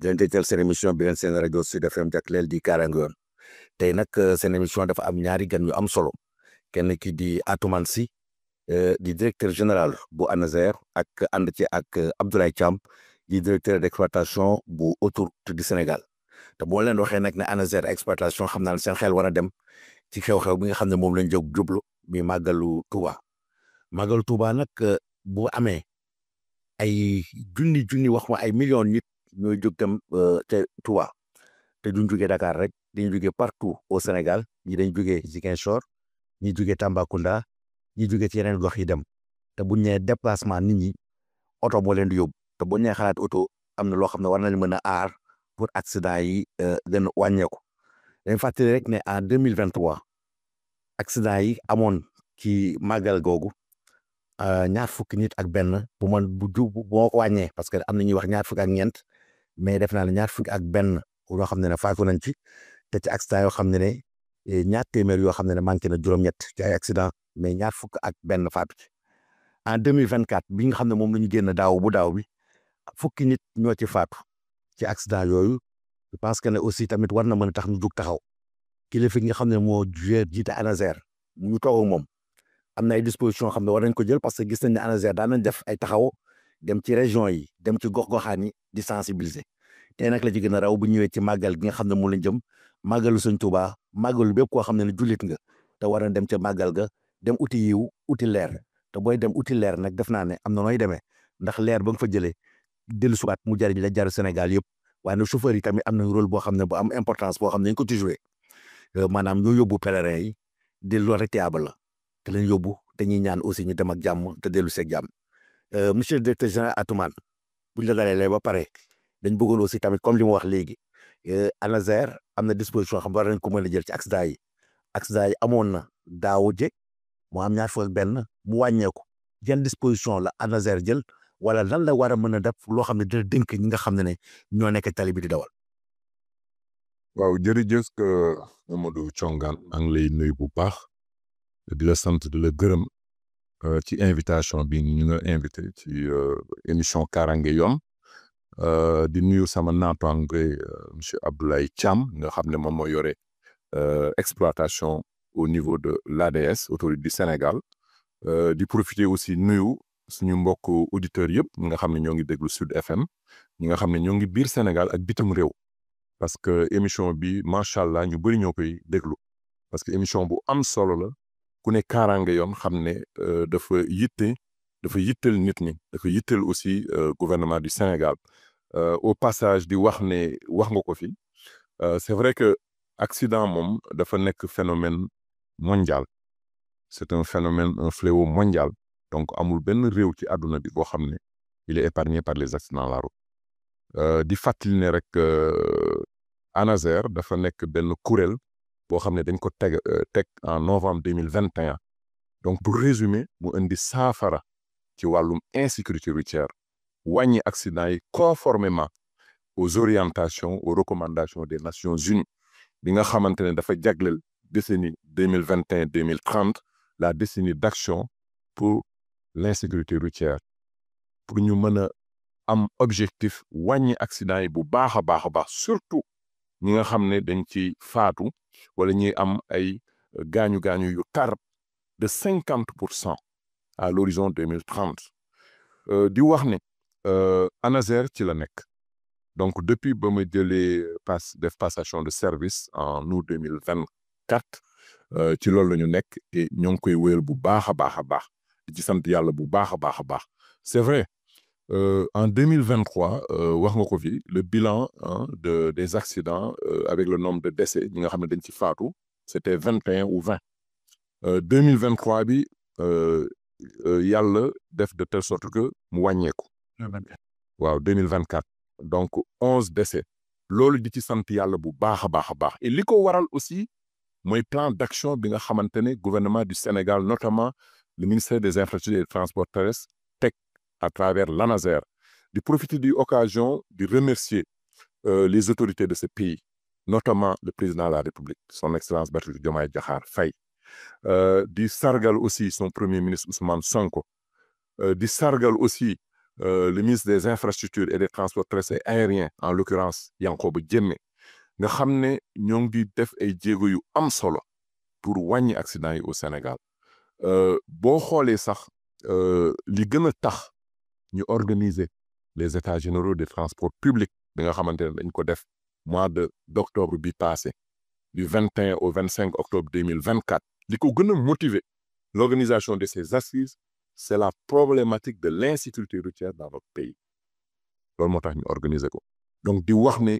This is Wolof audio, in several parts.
dinañ tëjal seen émission bi leen seen rajo Sud FM jagleel di Kaaraange Yoon tey nag seen émission dafa am ñaari gan yu am solo kenn ki di Atoumane Sy di directeur général bu ANASER ak ànd ci ak Abdoulaye Thiam di directeur d'exploitation bu autoroute du Sénégal te boo leen waxee nag ne ANASER exploitation xam naa ne seen xel war a dem ci xew-xew bi nga xam ne moom lañ jóg jublu mi màggalu Touba nag bu amee ay junni wax ma ay millions nit ñooy jóg dem te Touba te duñ jógee Dakar rek dañu jógee partout au Sénégal ñi dañ jógee Ziguinchor ñi jógee Tambacounda ñi jógee ci yeneen gox yi dem te buñ nee déplacement nit ñi oto moo leen di yóbbu te buñ nee xalaat oto am na loo xam ne war nañ mën a aar pour accident yi gën a wàññeeku dañ fàttali rek ne en 2023 accident yi amoon ci màggal googu ñaar fukki nit ak benn bu moo ko wàññee parce que am na ñuy wax ñaar fukki ak ñeent mais def naa ne ñaar fukki ak benn yoo xam ne faatu nañ ci te ci accident yoo xam ne ñaar téeméer yoo xam ne manqué na juróom-ñett ci ay accident mais ñaar fukk ak benn faatu ci en 2024 bi nga xam ne moom la ñu génn daaw bi fukki nit ñoo ci faatu ci accident yooyu je pense que ne aussi tamit war na mën a tax ñu jug taxaw kilifa gi nga xam ne moo jiite ANASER ñu toog ak moom am na ay dispositions xam ne war nañ ko jël parce que gis nañ ne ANASER daan nañ def ay taxaw dem ci région yi dem ci gox-goxaan yi di sensibiliser tey nag la ci gën a raw bu ñëwee ci màggal gi nga xam ne moom lañ jëm màggalu Sëñ Tuubaa màggalu bépp koo xam ne jullit nga te war a dem ca màggal ga dem uti yiw uti leer te booy dem uti leer nag def naa ne am na nooy demee ndax leer ba nga fa jëlee dellu subaat mu jariñ la jar Sénégal yëpp waaye nag chauffeur yi tamit am na rôle boo xam ne bu am importance boo xam ne dañ ko ci joué maanaam ñoo yóbbu pèlerin yi di loolu rek tiyaaba la te leen yóbbu dañuy ñaan aussi ñu dem ak jàmm te dellu seeg jàmm monsieur le directeur général Atoumane buñ la dalalee ba pare dañ bëggoon aussi tamit comme li ma wax léegi ANASER am na disposition xam war nañ ko mën a jël ci accident yi amoon na daaw jëkk mu am ñaar fukk ak benn mu wàññeeku yan disposition la ANASER jël wala lan la war a mën a def loo xam ne dina dénk ñi nga xam ne ñoo nekk tali bi di dawal. waaw jërëjëf Mamadou Thiongane maa ngi lay nuyu bu baax di la sant di la gërëm ci invitation bi ñu nga invité ci émission Kaaraange Yoon di nuyu sama naataange monsieur Abdoulaye Thiam nga xam ne moom moo yore exploitation au niveau de l'ADS autorité du Sénégal di profiter aussi nuyu suñu mbokk auditeurs yëpp ñi nga xam ne ñoo ngi déglu Sud FM ñi nga xam ne ñoo ngi biir Sénégal ak bitim réew parce que émission bi macha allah ñu bëri ñoo koy déglu parce que émission bu am solo la ku ne Kaaraange Yoon xam ne dafa yittal nit ñi dafa yittal aussi gouvernement du Sénégal au passage di wax ne wax nga ko fi c'est vrai que accident moom dafa nekk phénomène mondial c'est un phénomène un fléau mondial donc amul benn réew ci àdduna bi boo xam ne il est épargné par les accidents de la route di fàttali ne rek ANASER dafa nekk benn kuréel boo xam ne dañ ko teg en novembre 2021 donc pour résumer mu indi saafara ci wàllum insécurité routière wàññi accident yi conformément aux orientations aux recommandations des Nations Unies bi nga xamante ne dafa jagleel décennie 2021-2030 la décennie d'action pour l'insécurité routière pour ñu mën a am objectif wàññi accident yi bu baax a baax surtout ñi nga xam ne dañ ci faatu wala ñuy am ay gaañu yu tar de 50% à l'horizon 2030 di wax ne ANASER ci la nekk donc depuis ba ma jëlee def passation de service en août 2024 ci loolu la ñu nekk et ñoo ngi koy wéyal bu baax a baax di ci sant yàlla bu baax a baax c'est vrai en 2023 wax nga ko fi le bilan des accidents avec le nombre de décès ñi nga xam ne dañ ci faatu c'était 21 ou 20 2023 bi yàlla def de telle sorte que mu wàññeeku waaw 2024 donc 11 décès loolu di ci sant yàlla bu baax a baax et li ko waral aussi mooy plan d'action bi nga xamante ne gouvernement du Sénégal notamment le ministère des infrastructures et des transports terrestres teg à travers l'ANASER di profiter de l'occasion de remercier les autorités de ce pays notamment le président de la République son excellence Bassirou Diomaye Diakhar Faye di sargal aussi son premier ministre Ousmane Sonko di sargal aussi le ministre des infrastructures et des transports terrestres et aériens en l'occurrence Yankhoba Diémé nga xam ne ñoo ngi def ay jéego yu am solo pour wàññi accident yi au Sénégal boo xoolee sax li gën a tax ñu organiser les états généraux des transports publics bi nga xamante ne dañ ko def mois d'octobre bi passé du 21 au 25 octobre 2024 li ko gën a motiver l'organisation de ces assises c'est la problématique de l'insécurité routière dans notre pays loolu moo tax ñu organiser ko donc di wax ne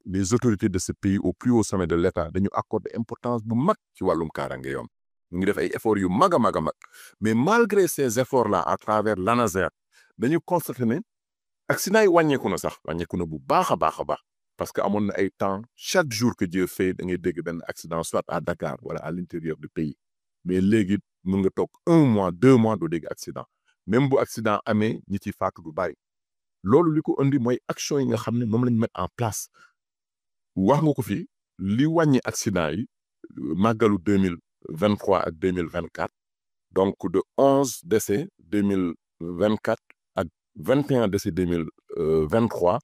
les autorités de ce pays au plus haut sommet de l'État dañu accorder importance bu mag ci wàllum kaaraange yoon ñu ngi def ay efforts yu mag a mag a mag mais malgré ces efforts là à travers l'ANASER dañu constater ne accident yi wàññeeku na sax wàññeeku na bu baax a baax a baax parce que amoon na ay temps chaque jour que Dieu fait da ngay dégg benn accident soit à Dakar wala à l'intérieur du pays mais léegi mun nga toog 1 mois 2 mois doo dégg accident même bu accident amee ñi ci faatu du bari loolu li ko indi mooy action yi nga xam ne moom lañ mettre en place wax nga ko fi li wàññi accident yi màggalu 2023 ak 2024 donc de 11 décès 2024 ak 21 décès 2023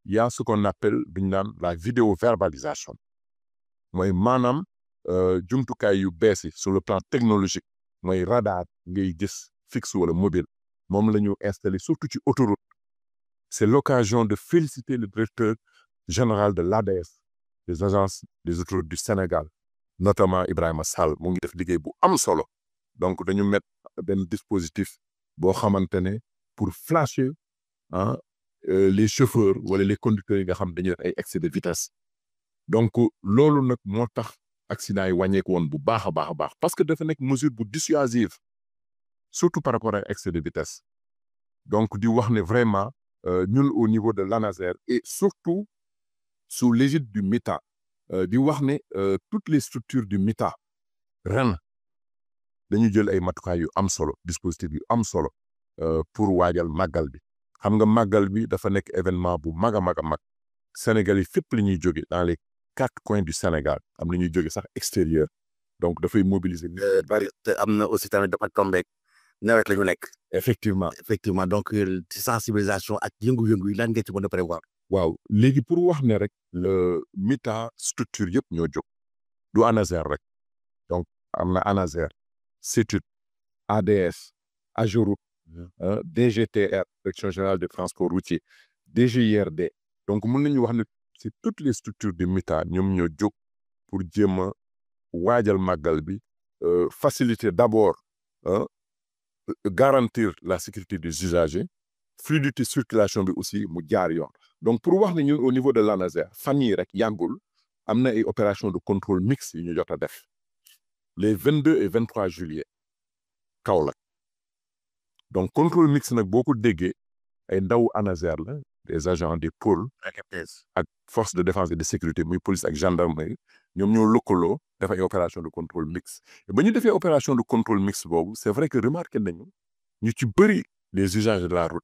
il y a ce qu'on appelle bi ñu naan la vidéoverbalisation mooy maanaam jumtukaay yu bees yi sur le plan technologique mooy radar ngay gis fixe wala mobile moom la ñu installé surtout ci autoroute c'est l'occasion de féliciter le directeur général de l'ADS des agences des autoroutes du Sénégal notamment Ibrahima Sall mu ngi def liggéey bu am solo donc dañu mettre benn dispositif boo xamante ne pour flasher les chauffeurs wala les conducteurs yi nga xam dañuy def ay excès de vitesse donc loolu nag moo tax accident yi wàññeeku woon bu baax a baax a baax parce que dafa nekk mesure bu dissuasive surtout par rapport à excès de vitesse donc di wax ne vraiment ñun au niveau de l'ANASER et surtout sous l'égide du MITA di wax ne toutes les structures du MITA ren dañu jël ay matukaay yu am solo dispositif yu am solo pour waajal màggal bi xam nga màggal bi dafa nekk événement bu mag a mag a mag Sénégal yi fépp la ñuy jóge dans les 4 coins du Sénégal am na ñuy jóge sax extérieur donc dafay mobiliser bari te am na aussi tamit dafa tombeek nawet la ñu nekk effectivement donc ci sensibilisation ak yëngu-yëngu yi lan nga ci mën a prévoir waaw léegi pour wax ne rek le MITA structure yëpp ñoo jóg du ANASER rek donc am na ANASER CETUD ADS AGEROUTE DGTR direction générale des transports routiers DGIRD donc mën nañu wax ne c'est toutes les structures du MITA ñoom ñoo jóg pour jéem a waajal màggal bi faciliter d'abord garantir la sécurité des usagers fluidité circulation bi aussi mu jaar yoon donc pour wax ne ñun au niveau de l'ANASER fan yii rek yàggul am na ay opération de contrôle mixte yu ñu jot a def les 22 et 23 juillet Kaolack donc contrôle mixte nag boo ko déggee ay ndaw ANASER la des agents des pôles ak force de défense et de sécurité muy police ak gendarmerie ñoom ñoo lëkkaloo def ay opération de contrôle mixte ba ñu defee opération de contrôle mixte boobu c'est vrai que remarqué nañu ñu ci bëri les usagers de la route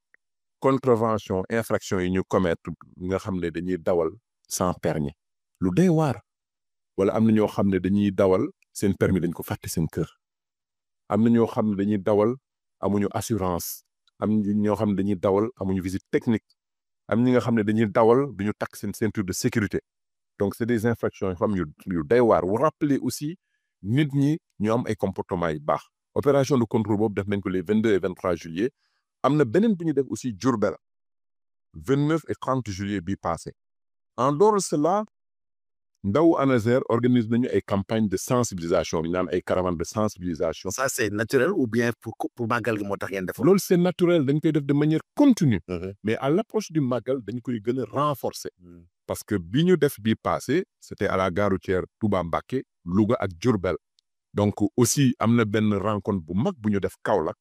contravention infraction yi ñu commettre nga xam ne dañuy dawal sans permis lu doy waar wala am na ñoo xam ne dañuy dawal seen permis dañ ko fàtte seen kër am na ñoo xam ne dañuy dawal amuñu assurance am ñoo xam ne dañuy dawal amuñu visite technique am ñi nga xam ne dañuy dawal duñu takk seen ceinture de sécurité donc c'est des infractions yoo xam yu doy waar wu rappeler aussi nit ñi ñu am ay comportement yu baax opération de contrôle boobu def nañ ko les 22 et 23 juillet am na beneen bu ñu def aussi Diourbel 29 et 30 juillet bi passé en dehors de cela ndaw ANASER organise nañu ay campagne de sensibilisation bi ñu naan ay caravane de sensibilisation. ça c'est naturel ou bien pour màggal gi moo tax ngeen def loolu c'est naturel dañ koy def de manière continue mais à l'approche du màggal dañ koy gën a renforcer parce que bi ñu def bi passé c'était à la gare routière Touba Mbacké Louga ak Diourbel donc aussi am na benn rencontre bu mag bu ñu def Kaolack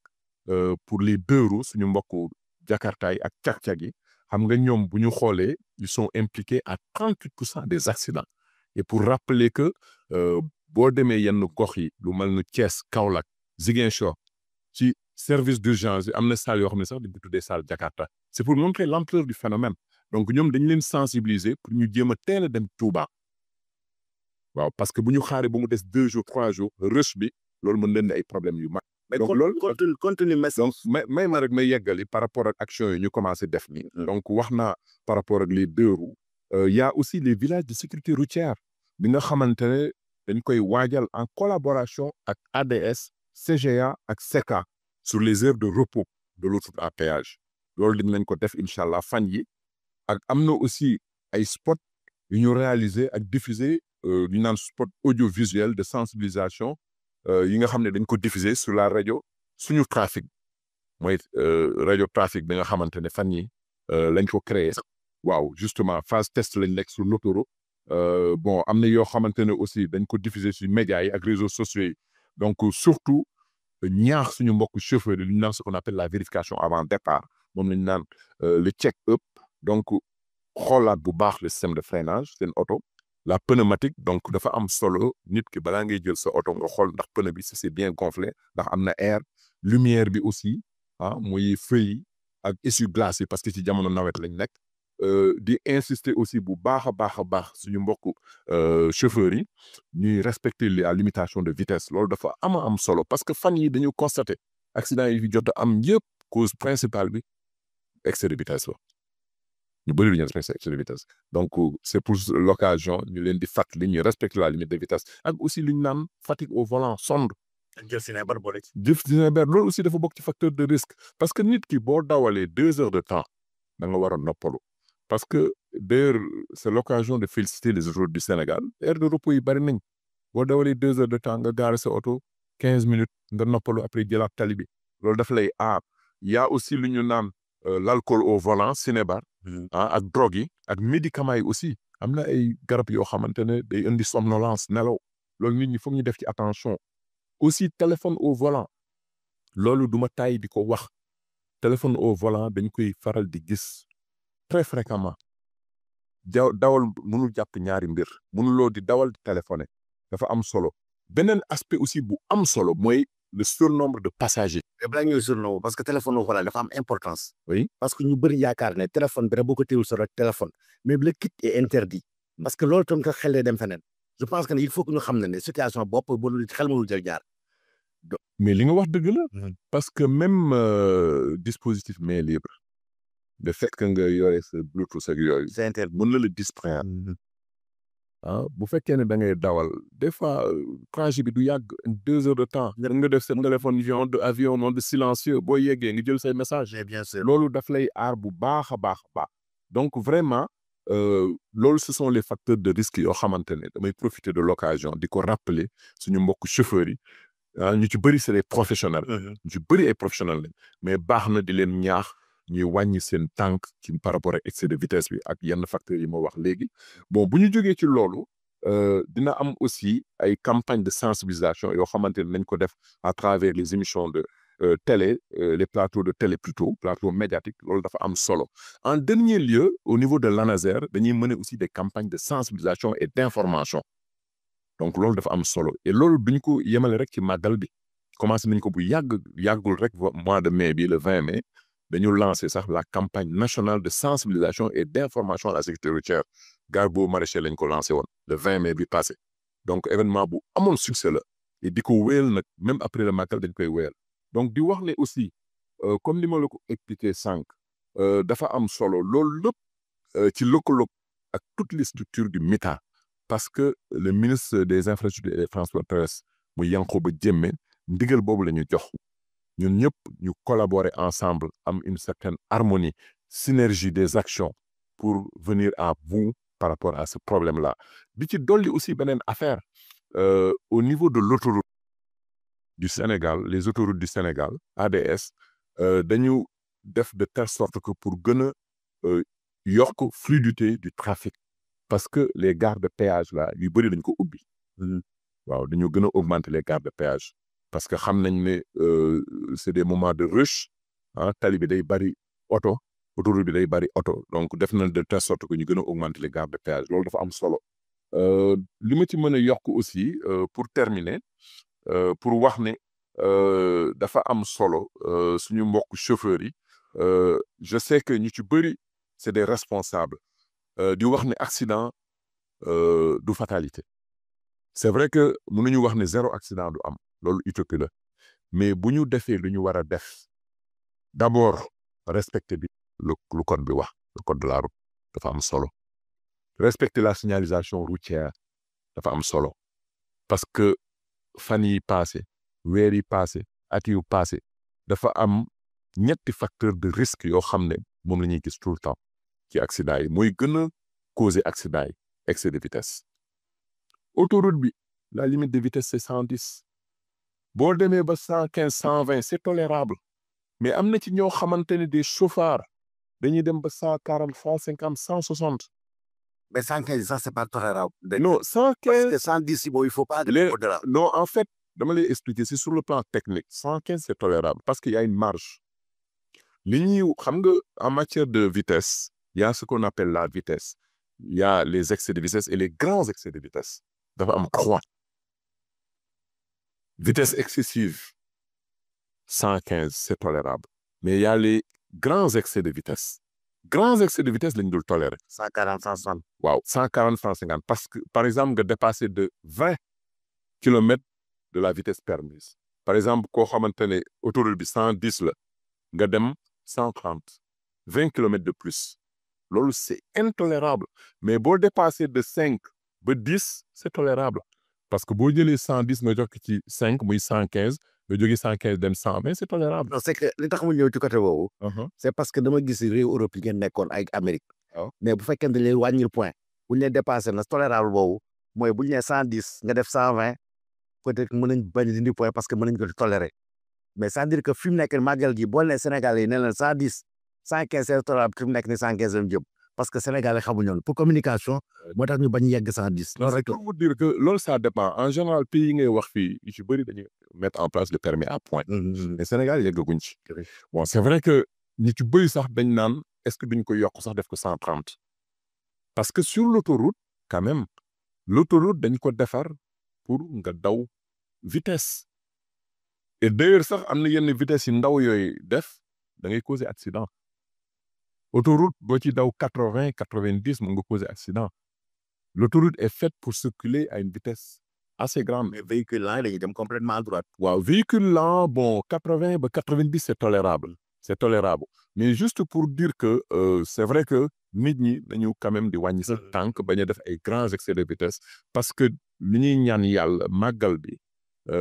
pour les 2 roues suñu mbokku Jakarta yi ak cag-cag yi xam nga ñoom bu ñu xoolee ils sont impliqués à 38% des accidents et pour rappeler que boo demee yenn gox yi lu mel ni Thiès Kaolack Ziguinchor ci service d'urgence yi am na salle yoo xam ne sax dañ ko tuddee salle Jakarta c'est pour montrer l'ampleur du phénomène donc ñoom dañ leen sensibiliser pour ñu jéem a teel a dem Touba waaw parce que bu ñu xaaree ba mu des 2 jours 3 jours rush bi loolu mën leen di ay problèmes yu mag mais donc loolu contenu message. donc may ma rek may yeggali par rapport ak action yi ñu commencé def nii. donc wax naa par rapport ak les 2 roues. y a aussi les villages de sécurité routière bi nga xamante ne dañ koy waajal en collaboration ak ADS CGA ak SECA sur les heures de repos de l'autoroute à péage loolu dinañ ko def incha allah fan yi ak am na aussi ay spot yu ñu réaliser ak diffuser ñu naan spot audiovisuel de sensibilisation yi nga xam ne dañ ko diffuser sur la rajo suñu trafic mooy rajo trafic bi nga xamante ne fan yi lañ ko créer waaw justement phase test lañ nekk sur l'autoroute bon am na yoo xamante ne aussi dañ ko diffuser sur médias yi ak réseaux sociaux yi donc surtout ñaax suñu mbokk chauffeur yi lu ñu naan ce qu'on appelle la vérification avant départ moom lañu naan le check-up donc xoolaat bu baax le système de freinage seen oto la pneumatique donc dafa am solo nit ki balaa ngay jël sa oto nga xool ndax pneu bi si c'est bien gonflé ndax am na air lumière bi aussi muy feuille ak essuie-glace yi parce que ci jamono nawet lañ nekk di insister aussi bu baax a baax suñu mbokku chauffeurs yi ñuy respecter la limitation de vitesse loolu dafa am solo parce que fan yi dañu constater accident yi fi jot a am yëpp cause principale bi excès de vitesse la ñu bëri lu ñu respecter excès de vitesse donc c'est pour l'occasion ñu leen di fàttali ñuy respecter la limite de vitesse ak aussi lu ñu naan fatigue au volant sonde jël Sinébar boole ci. loolu aussi dafa bokk ci facteur de risque parce que nit ki boo dawalee 2 heures de temps da nga war a noppalu parce que d'ailleurs c'est l'occasion de féliciter les autoroutes du Sénégal aire de repos yi bari nañ boo dawalee 2 heures de temps nga gaare sa oto 15 minutes nga noppalu après jëlaat tali bi loolu daf lay aar y a aussi lu ñu naan l'alcool au volant Sinébar ak drogue yi ak médicaments yi aussi am na ay garab yoo xamante ne day indi somnolence nelaw loolu nit ñi foog ñu def ci attention aussi téléphone au volant loolu duma tàyyi di ko wax téléphone au volant dañ koy faral di gis très fréquemment dawal mënul jàpp ñaari mbir mënuloo di dawal di téléphoner dafa am solo beneen aspect aussi bu am solo mooy le surnombre de passagers. mais balaa ñuy surnombre parce que téléphone au volant dafa am importance. oui parce que ñu bëri yaakaar ne téléphone bi rek boo ko téewul sa téléphone mais le kit est interdit parce que loolu tam nga xel lay dem feneen je pense que il faut que ñu xam ne situation bopp bu xel mënul jël jaar. mais li nga wax dëgg la. parce que même dispositif main libre le fait que nga yore sa bluetooth ak yooyu. c'est interdit mën na la distraire. bu fekkee ne da ngay dawal des fois trajet bi du yàgg 2 heures de temps. nga def sa téléphone avion mode silencieux boo yeggee nga jël say message bien sûr loolu daf lay aar bu baax a baax donc vraiment loolu ce sont les facteurs de risque yoo xamante ne damay profiter de l'occasion di ko rappeler suñu mbokk chauffeurs yi ñu ci bëri c'est des professionnels. ñu ci bëri ay professionnels lañ mais baax na di leen ñaax ñuy wàññi seen tànk ci par rapport ak excès de vitesse bi ak yenn facteurs yi ma wax léegi bon bu ñu jógee ci loolu dina am aussi ay campagnes de sensibilisation yoo xamante ne nañ ko def à travers les émissions de télé les plateaux de télé plutôt plateaux médiatiques loolu dafa am solo en dernier lieu au niveau de l'ANASER dañuy mener aussi des campagnes de sensibilisation et d'information donc loolu dafa am solo et loolu duñ ko yemale rek ci màggal bi commencé nañ ko bu yàggul rek mois de mai bi le 20 mai dañu lancer sax la campagne nationale de sensibilisation et d'information à la sécurité routière Garbo maraîcher lañ ko lancé woon le 20 mai bi passé donc événement bu amoon succès la et di ko wéyal nag même après le màggal dañ koy wéyal donc di wax ne aussi comme ni ma la ko expliqué sànq dafa am solo loolu lépp ci lëkkaloog ak toutes les structures du MITA parce que le ministre des infrastructures et des transports terrestres mu Yankhoba Diémé ndigal boobu la ñu jox ñun ñëpp ñu collaborer ensemble am une certaine harmonie synergie des actions pour venir à bout par rapport à ce problème-là di ci dolli aussi beneen affaire au niveau de l'autoroute du Sénégal les autoroutes du Sénégal ADS dañu def de telle sorte que pour gën a yokk fluidité du trafic parce que les gares de péage là yu bëri dañ ko ubbi waaw dañu gën a augmenter les gares de péage parce que xam nañ ne c'est des moments de rush tali bi day bari autoroute bi day bari oto donc def na de telle sorte que ñu gën a augmenter les gares de péage loolu dafa am solo li ma ci mën a yokk aussi pour terminer pour wax ne dafa am solo suñu mbokk chauffeurs yi je sais que ñu ci bëri c'est des responsables di wax ne accident du fatalité c'est vrai que mënuñu wax ne 0 accident du am loolu utopie la mais bu ñu defee lu ñu war a def d'abord respecter bi lu code bi wax le code de la route dafa am solo respecter la signalisation routière dafa am solo parce que fan yi passé weer yi passé at yu passé dafa am ñetti facteur de risque yoo xam ne moom la ñuy gis tout le temps ci accident yi mooy gën a causer accident yi excès de vitesse autoroute bi la limite de vitesse c'est 110 boo demee ba 115 120 c'est tolérable mais am na ci ñoo xamante ne des chauffards dañuy dem ba 140 150 160 mais 115 ça c'est pas tolérable. non 115 parce que 110 il faut pas aller au-delà. non en fait dama lay expliquer c'est sur le plan technique 115 c'est tolérable parce qu'il y a une marge li ñuy xam nga en matière de vitesse il y a ce qu'on appelle la vitesse il y a les excès de vitesse et les grands excès de vitesse dafa am croix vitesse excessive 115 c'est tolérable mais il y a les grands excès de vitesse lañ dul tolérer 140 160. waaw 140 150 parce que par exemple nga dépasser de 20 kilomètres de la vitesse permise par exemple koo xamante ne autoroute bi 110 la nga dem 130 20 kilomètres de plus loolu c'est intolérable mais boo dépasser de 5 ba 10 c'est tolérable parce que boo jëlee 110 nga jox ci 5 muy 115 nga jógee 115 dem 120 c'est tolérable. non c'est que li tax mu ñëw ci côté boobu. c'est parce que dama gis réew Europe yi ngeen nekkoon ak Amérique. mais bu fekkee dañ lay wàññil point bu ñu leen dépassé na tolérable boobu mooy bu ñu nee 110 nga def 120 peut-être mën nañ bañ a dindi point parce que mën nañ ko tolérer mais c'est-à-dire que fi mu nekk màggal gi boo nee Sénégal yi ne leen 110 115 c'est tolérable fi mu nekk ni 115 lañ jëm parce que Sénégal yi xamuñu woon pour communication moo tax ñu bañ yegg 110. loolu rek pour vous dire que loolu ça dépend en général pays yi ngay wax fii yu ci bëri dañuy mettre en place le permis à point. mais Sénégal yeggaguñ ci. bon c'est vrai que ñi ci bëri sax dañ naan est-ce que duñ ko yokk sax def ko 130 parce que sur l'autoroute quand même l'autoroute dañ ko defar pour nga daw vitesse et d'ailleurs sax am na yenn vitesse yi ndaw yooyu def da ngay causer accident autoroute boo ci daw 80 90 mën nga causer accident l'autoroute est faite pour circuler à une vitesse assez grande. mais véhicule lent dañuy dem complètement à droite. waaw véhicule lent bon 80 ba 90 c'est tolérable mais juste pour dire que c'est vrai que nit ñi dañu quand même di wàññi sa tànk bañ a def ay grands excès de vitesse parce que li ñuy ñaan yàlla màggal bi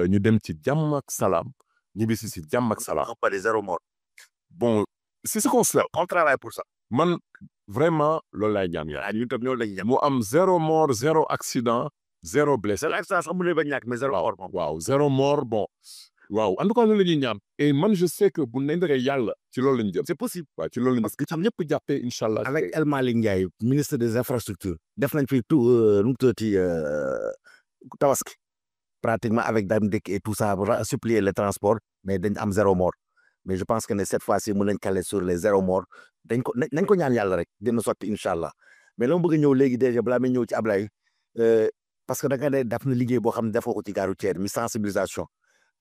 ñu dem ci jàmm ak salaam ñibbisi si jàmm ak salaam. pas de zéro mort. bon c'est ce qu'on souhaite. on travaille pour ça. man vraiment loolu laay ñaan yàlla. ñun tam ñoo lañu ñaan. mu am zéro mort zéro accident zéro blessé. c'est l'accident sax mu ne ba ñàkk mais zéro mort moom. waaw zéro mort bon. waaw en tout cas loolu la ñuy ñaan. et man je sais que bu nekkee yàlla ci loolu la ñu jëm. c'est possible. waaw ci loolu la ñu parce que xam ñëpp jàppee incha allah. avec El Malick Ndiaye ministre des infrastructures def nañ fi tout nu mu tuddati tabaski pratiquement avec Dame Dëkk et tout ça pour supplier le transport mais dañ am zéro mort mais je pense que ne cette fois-ci mën nañ caler sur les zéro mort dañ ko nañ ko ñaan yàlla rek dina sotti incha allah mais la ma bëgg a ñëw léegi déjà balaa may ñëw ci Ablaye parce que da nga ne def na liggéey boo xam ne defoo ko ci gare routière mi sensibilisation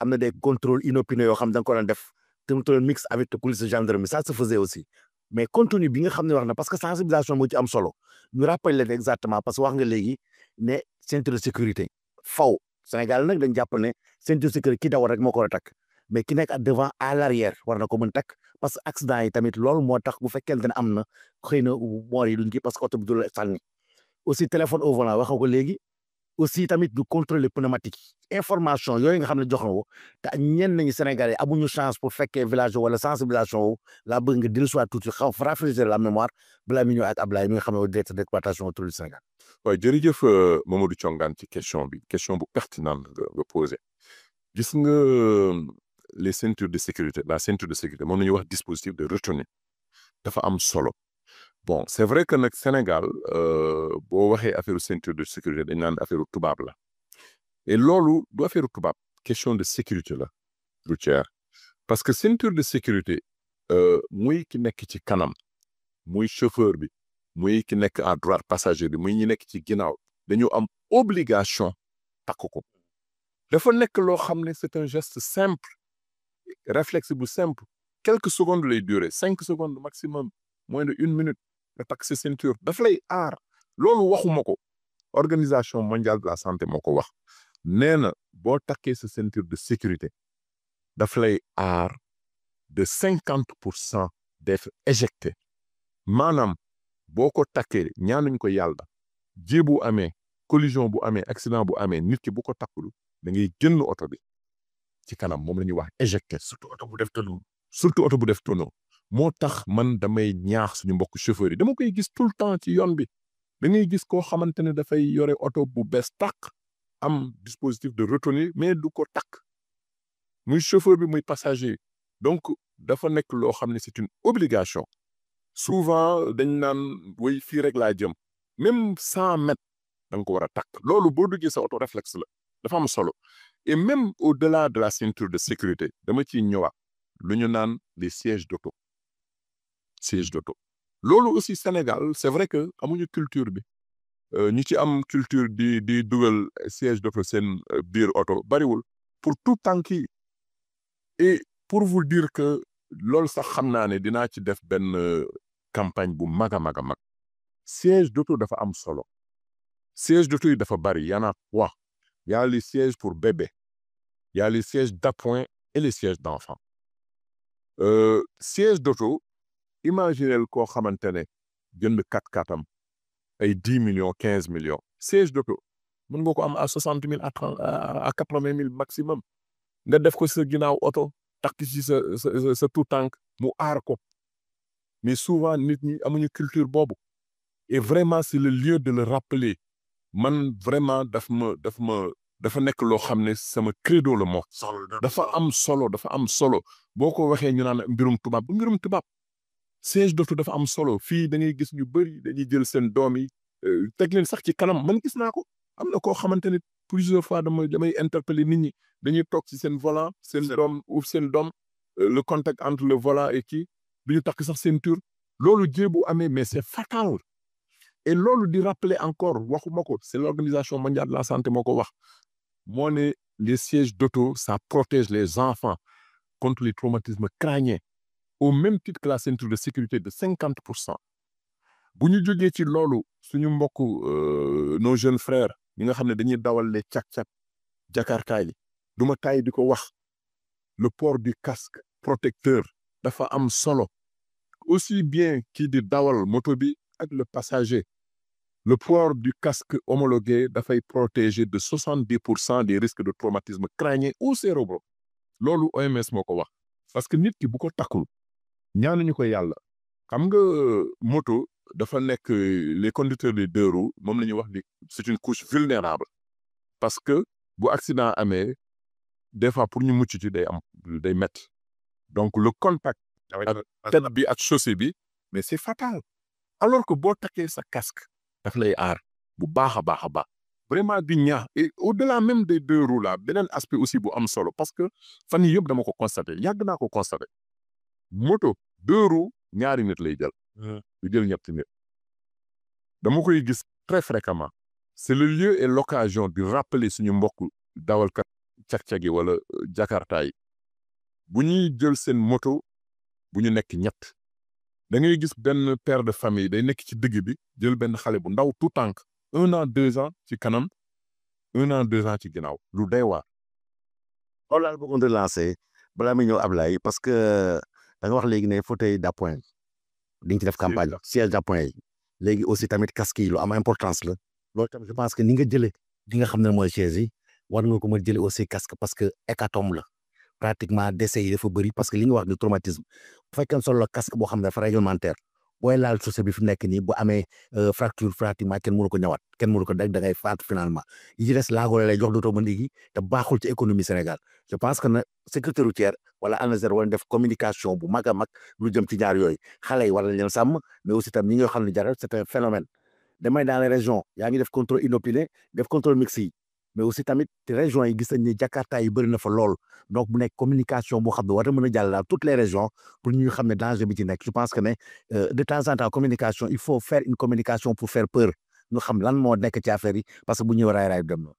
am na des contrôles inopinés yoo xam ne da nga ko doon def contrôle mixte avec police gendarmerie ça se faisait aussi mais contenu bi nga xam ne wax na parce que sensibilisation moo ci am solo ñu rappelé leen exactement parce que wax nga léegi ne ceinture de sécurité faw Sénégal nag dañ jàpp ne ceinture de sécurité ki dawal rek moo ko war a takk mais ki nekk à devant à l'arrière war na ko mën takk parce que accident yi tamit loolu moo tax bu fekkente ne am na xëy na moor yi duñ ci parce que oto bi du la sànni aussi téléphone au volant wax nga ko léegi aussi tamit du contrôler pneumatique information yooyu nga xam ne jox na ko te ñenn ñi Sénégalais amuñu chance pour fekkee village wala sensibilisation wu laa bëgg nga dellusiwaat tuuti xaw rafraîchir la mémoire balaa mi ñëw ak Ablaye mi nga xam ne directeur d'exploitation autoroute du Sénégal. waaw jërëjëf Mamadou Thiongane ci question bu pertinente nga posé gis nga les ceintures de sécurité la ceinture de sécurité moom la ñuy wax dispositif de retenue dafa am solo bon c'est vrai que nag Sénégal boo waxee affaire ceinture de sécurité dañ naan affaire tubaab la et loolu du affaire tubaab question de sécurité la routière parce que ceinture de sécurité muy ki nekk ci kanam muy chauffeur bi muy ki nekk à droite passager bi muy ñi nekk ci ginnaaw dañu am obligation takk ko dafa nekk loo xam ne c'est un geste simple réflexe bu simple quelques secondes lay durer 5 secondes maximum moins de 1 minute nga takk sa ceinture daf lay aar loolu waxuma ko organisation mondiale de la santé moo ko wax nee na boo takkee sa ceinture de sécurité daf lay aar de 50% d'être éjecté maanaam boo ko takkee ñaanuñ ko yàlla ji bu amee collision bu amee accident bu amee nit ki bu ko takkul da ngay génn oto bi ci kanam moom la ñuy wax éjecté surtout oto bu def tonneau moo tax man damay ñaax suñu mbokk chauffeur yi dama koy gis tout le temps ci yoon bi da ngay gis koo xamante ne dafay yore oto bu bees tàq am dispositif de retenue mais du ko takk muy chauffeur bi muy passager donc dafa nekk loo xam ne c'est une obligation souvent dañ naan way fii rek laa jëm même 100 mètres da nga ko war a takk loolu boo duggee sa oto réflexe la dafa am solo et même au-delà de la ceinture de sécurité dama ciy ñëwaat lu ñu naan les sièges d'auto loolu aussi Sénégal c'est vrai que amuñu culture bi ñu ci am culture di dugal siège d'auto seen biir oto bariwul pour tout tànk yi et pour vous dire que loolu sax xam naa ne dinaa ci def benn campagne bu mag a mag a mag siège d'auto dafa am solo siège d'auto yi dafa bari y en a trois y a les sièges pour bébé y a les sièges d'appoint et les sièges d'enfant siège d'auto imaginez koo xamante ne jënd 4x4 am ay 10 millions 15 millions siège d'auto mën nga ko am à 60 000 à 80 000 maximum nga def ko sa ginnaaw oto takk ci sa tout tànk mu aar ko mais souvent nit ñi amuñu culture boobu et vraiment c'est le lieu de le rappeler man vraiment dafa nekk loo xam ne sama credo la moo dafa am solo boo ko waxee ñu naan mbirum tubaab siège d'auto dafa am solo fii da ngay gis ñu bëri dañuy jël seen doom yi teg leen sax ci kanam man gis naa ko am na koo xamante ne plusieurs fois damay interpeller nit ñi dañuy toog ci seen volant seen doom ou seen doom le contact entre le volant et kii du ñu takk sax ceinture loolu jéebu amee mais c'est fatal et loolu di rappeler encore waxuma ko c'est l'Organisation mondiale de la santé moo ko wax moo ne les sièges d'auto ça protège les enfants contre les traumatismes crâniens au même titre que la ceinture de sécurité de 50%. bu ñu jógee ci loolu suñu mbokk nos jeunes frères ñi nga xam ne dañuy dawal les cak-cak jakarta yi du ma taay di ko wax le port du casque protecteur dafa am solo aussi bien kii di dawal moto bi ak le passager le port du casque homologué dafay protéger de 70% des risques de traumatisme crânien ou cérébral loolu OMS moo ko wax parce que nit ki bu ko takkul ñaanuñu ko yàlla xam nga moto dafa nekk les conducteurs des deux roues moom la ñuy wax ni c'est une couche vulnérable parce que bu accident amee des fois pour ñu mucc ci day métti donc le contact ak tête bi ak chaussée bi mais c'est fatal alors que boo takkee sa casque daf lay aar bu baax a baax vraiment di ñaax et au-delà même des deux roues là beneen aspect aussi bu am solo parce que fan yii yëpp dama ko constaté yàgg naa ko constaté moto deux roues ñaari nit lay jël du jël ñetti nit dama koy gis très fréquemment c'est le lieu et l'occasion de rappeler suñu mbokk dawalkat cag-cag yi wala jakarta yi bu ñuy jël seen moto bu ñu nekk ñett da ngay gis benn père de famille day nekk ci digg bi jël benn xale bu ndaw tout tànk 1 an 2 ans ci kanam 1 an 2 ans ci ginnaaw lu day waar. loolu daal bëggoon relancer balaa muy ñëw Ablaye parce que da nga wax léegi ne fauteuil d'appoint di nga ci def campagne siège d'appoint yi léegi aussi tamit casque yi lu am importance la loolu tamit je pense que ni nga jëlee di nga xam ne mooy chaise yi war nga ko mën jëlee aussi casque parce que hécatombe la pratiquement décès yi dafa bëri parce que li nga wax ni traumatisme bu fekkee solo la casque boo xam ne dafa réglementaire booy laal chaussée bi fi nekk nii bu amee fracture pratiquement kenn mënu ko ñëwaat kenn mënu ko da ngay faatu finalement yi ci des laago lay jox dootoo mën léegi te baaxul ci économie Sénégal je pense que na sécurité routière wala ANASER wala def communication bu mag a mag lu jëm ci ñaar yooyu xale yi war nañ leen sàmm mais aussi tam ñi nga xam ne jaral c'est un phénomène damay dans les régions yaa ngi def contrôle inopiné def contrôle mixte yi mais aussi tamit te régions yi gis nañ ni jakarta yi bëri na fa lool donc bu nekk communication boo xam ne war na mën a jàll toutes les régions pour ñu xam ne danger bi ci nekk je pense que ne de temps en temps communication il faut faire une communication pour faire peur ñu xam lan moo nekk ci affaire yi parce que bu ñëw raay dem na.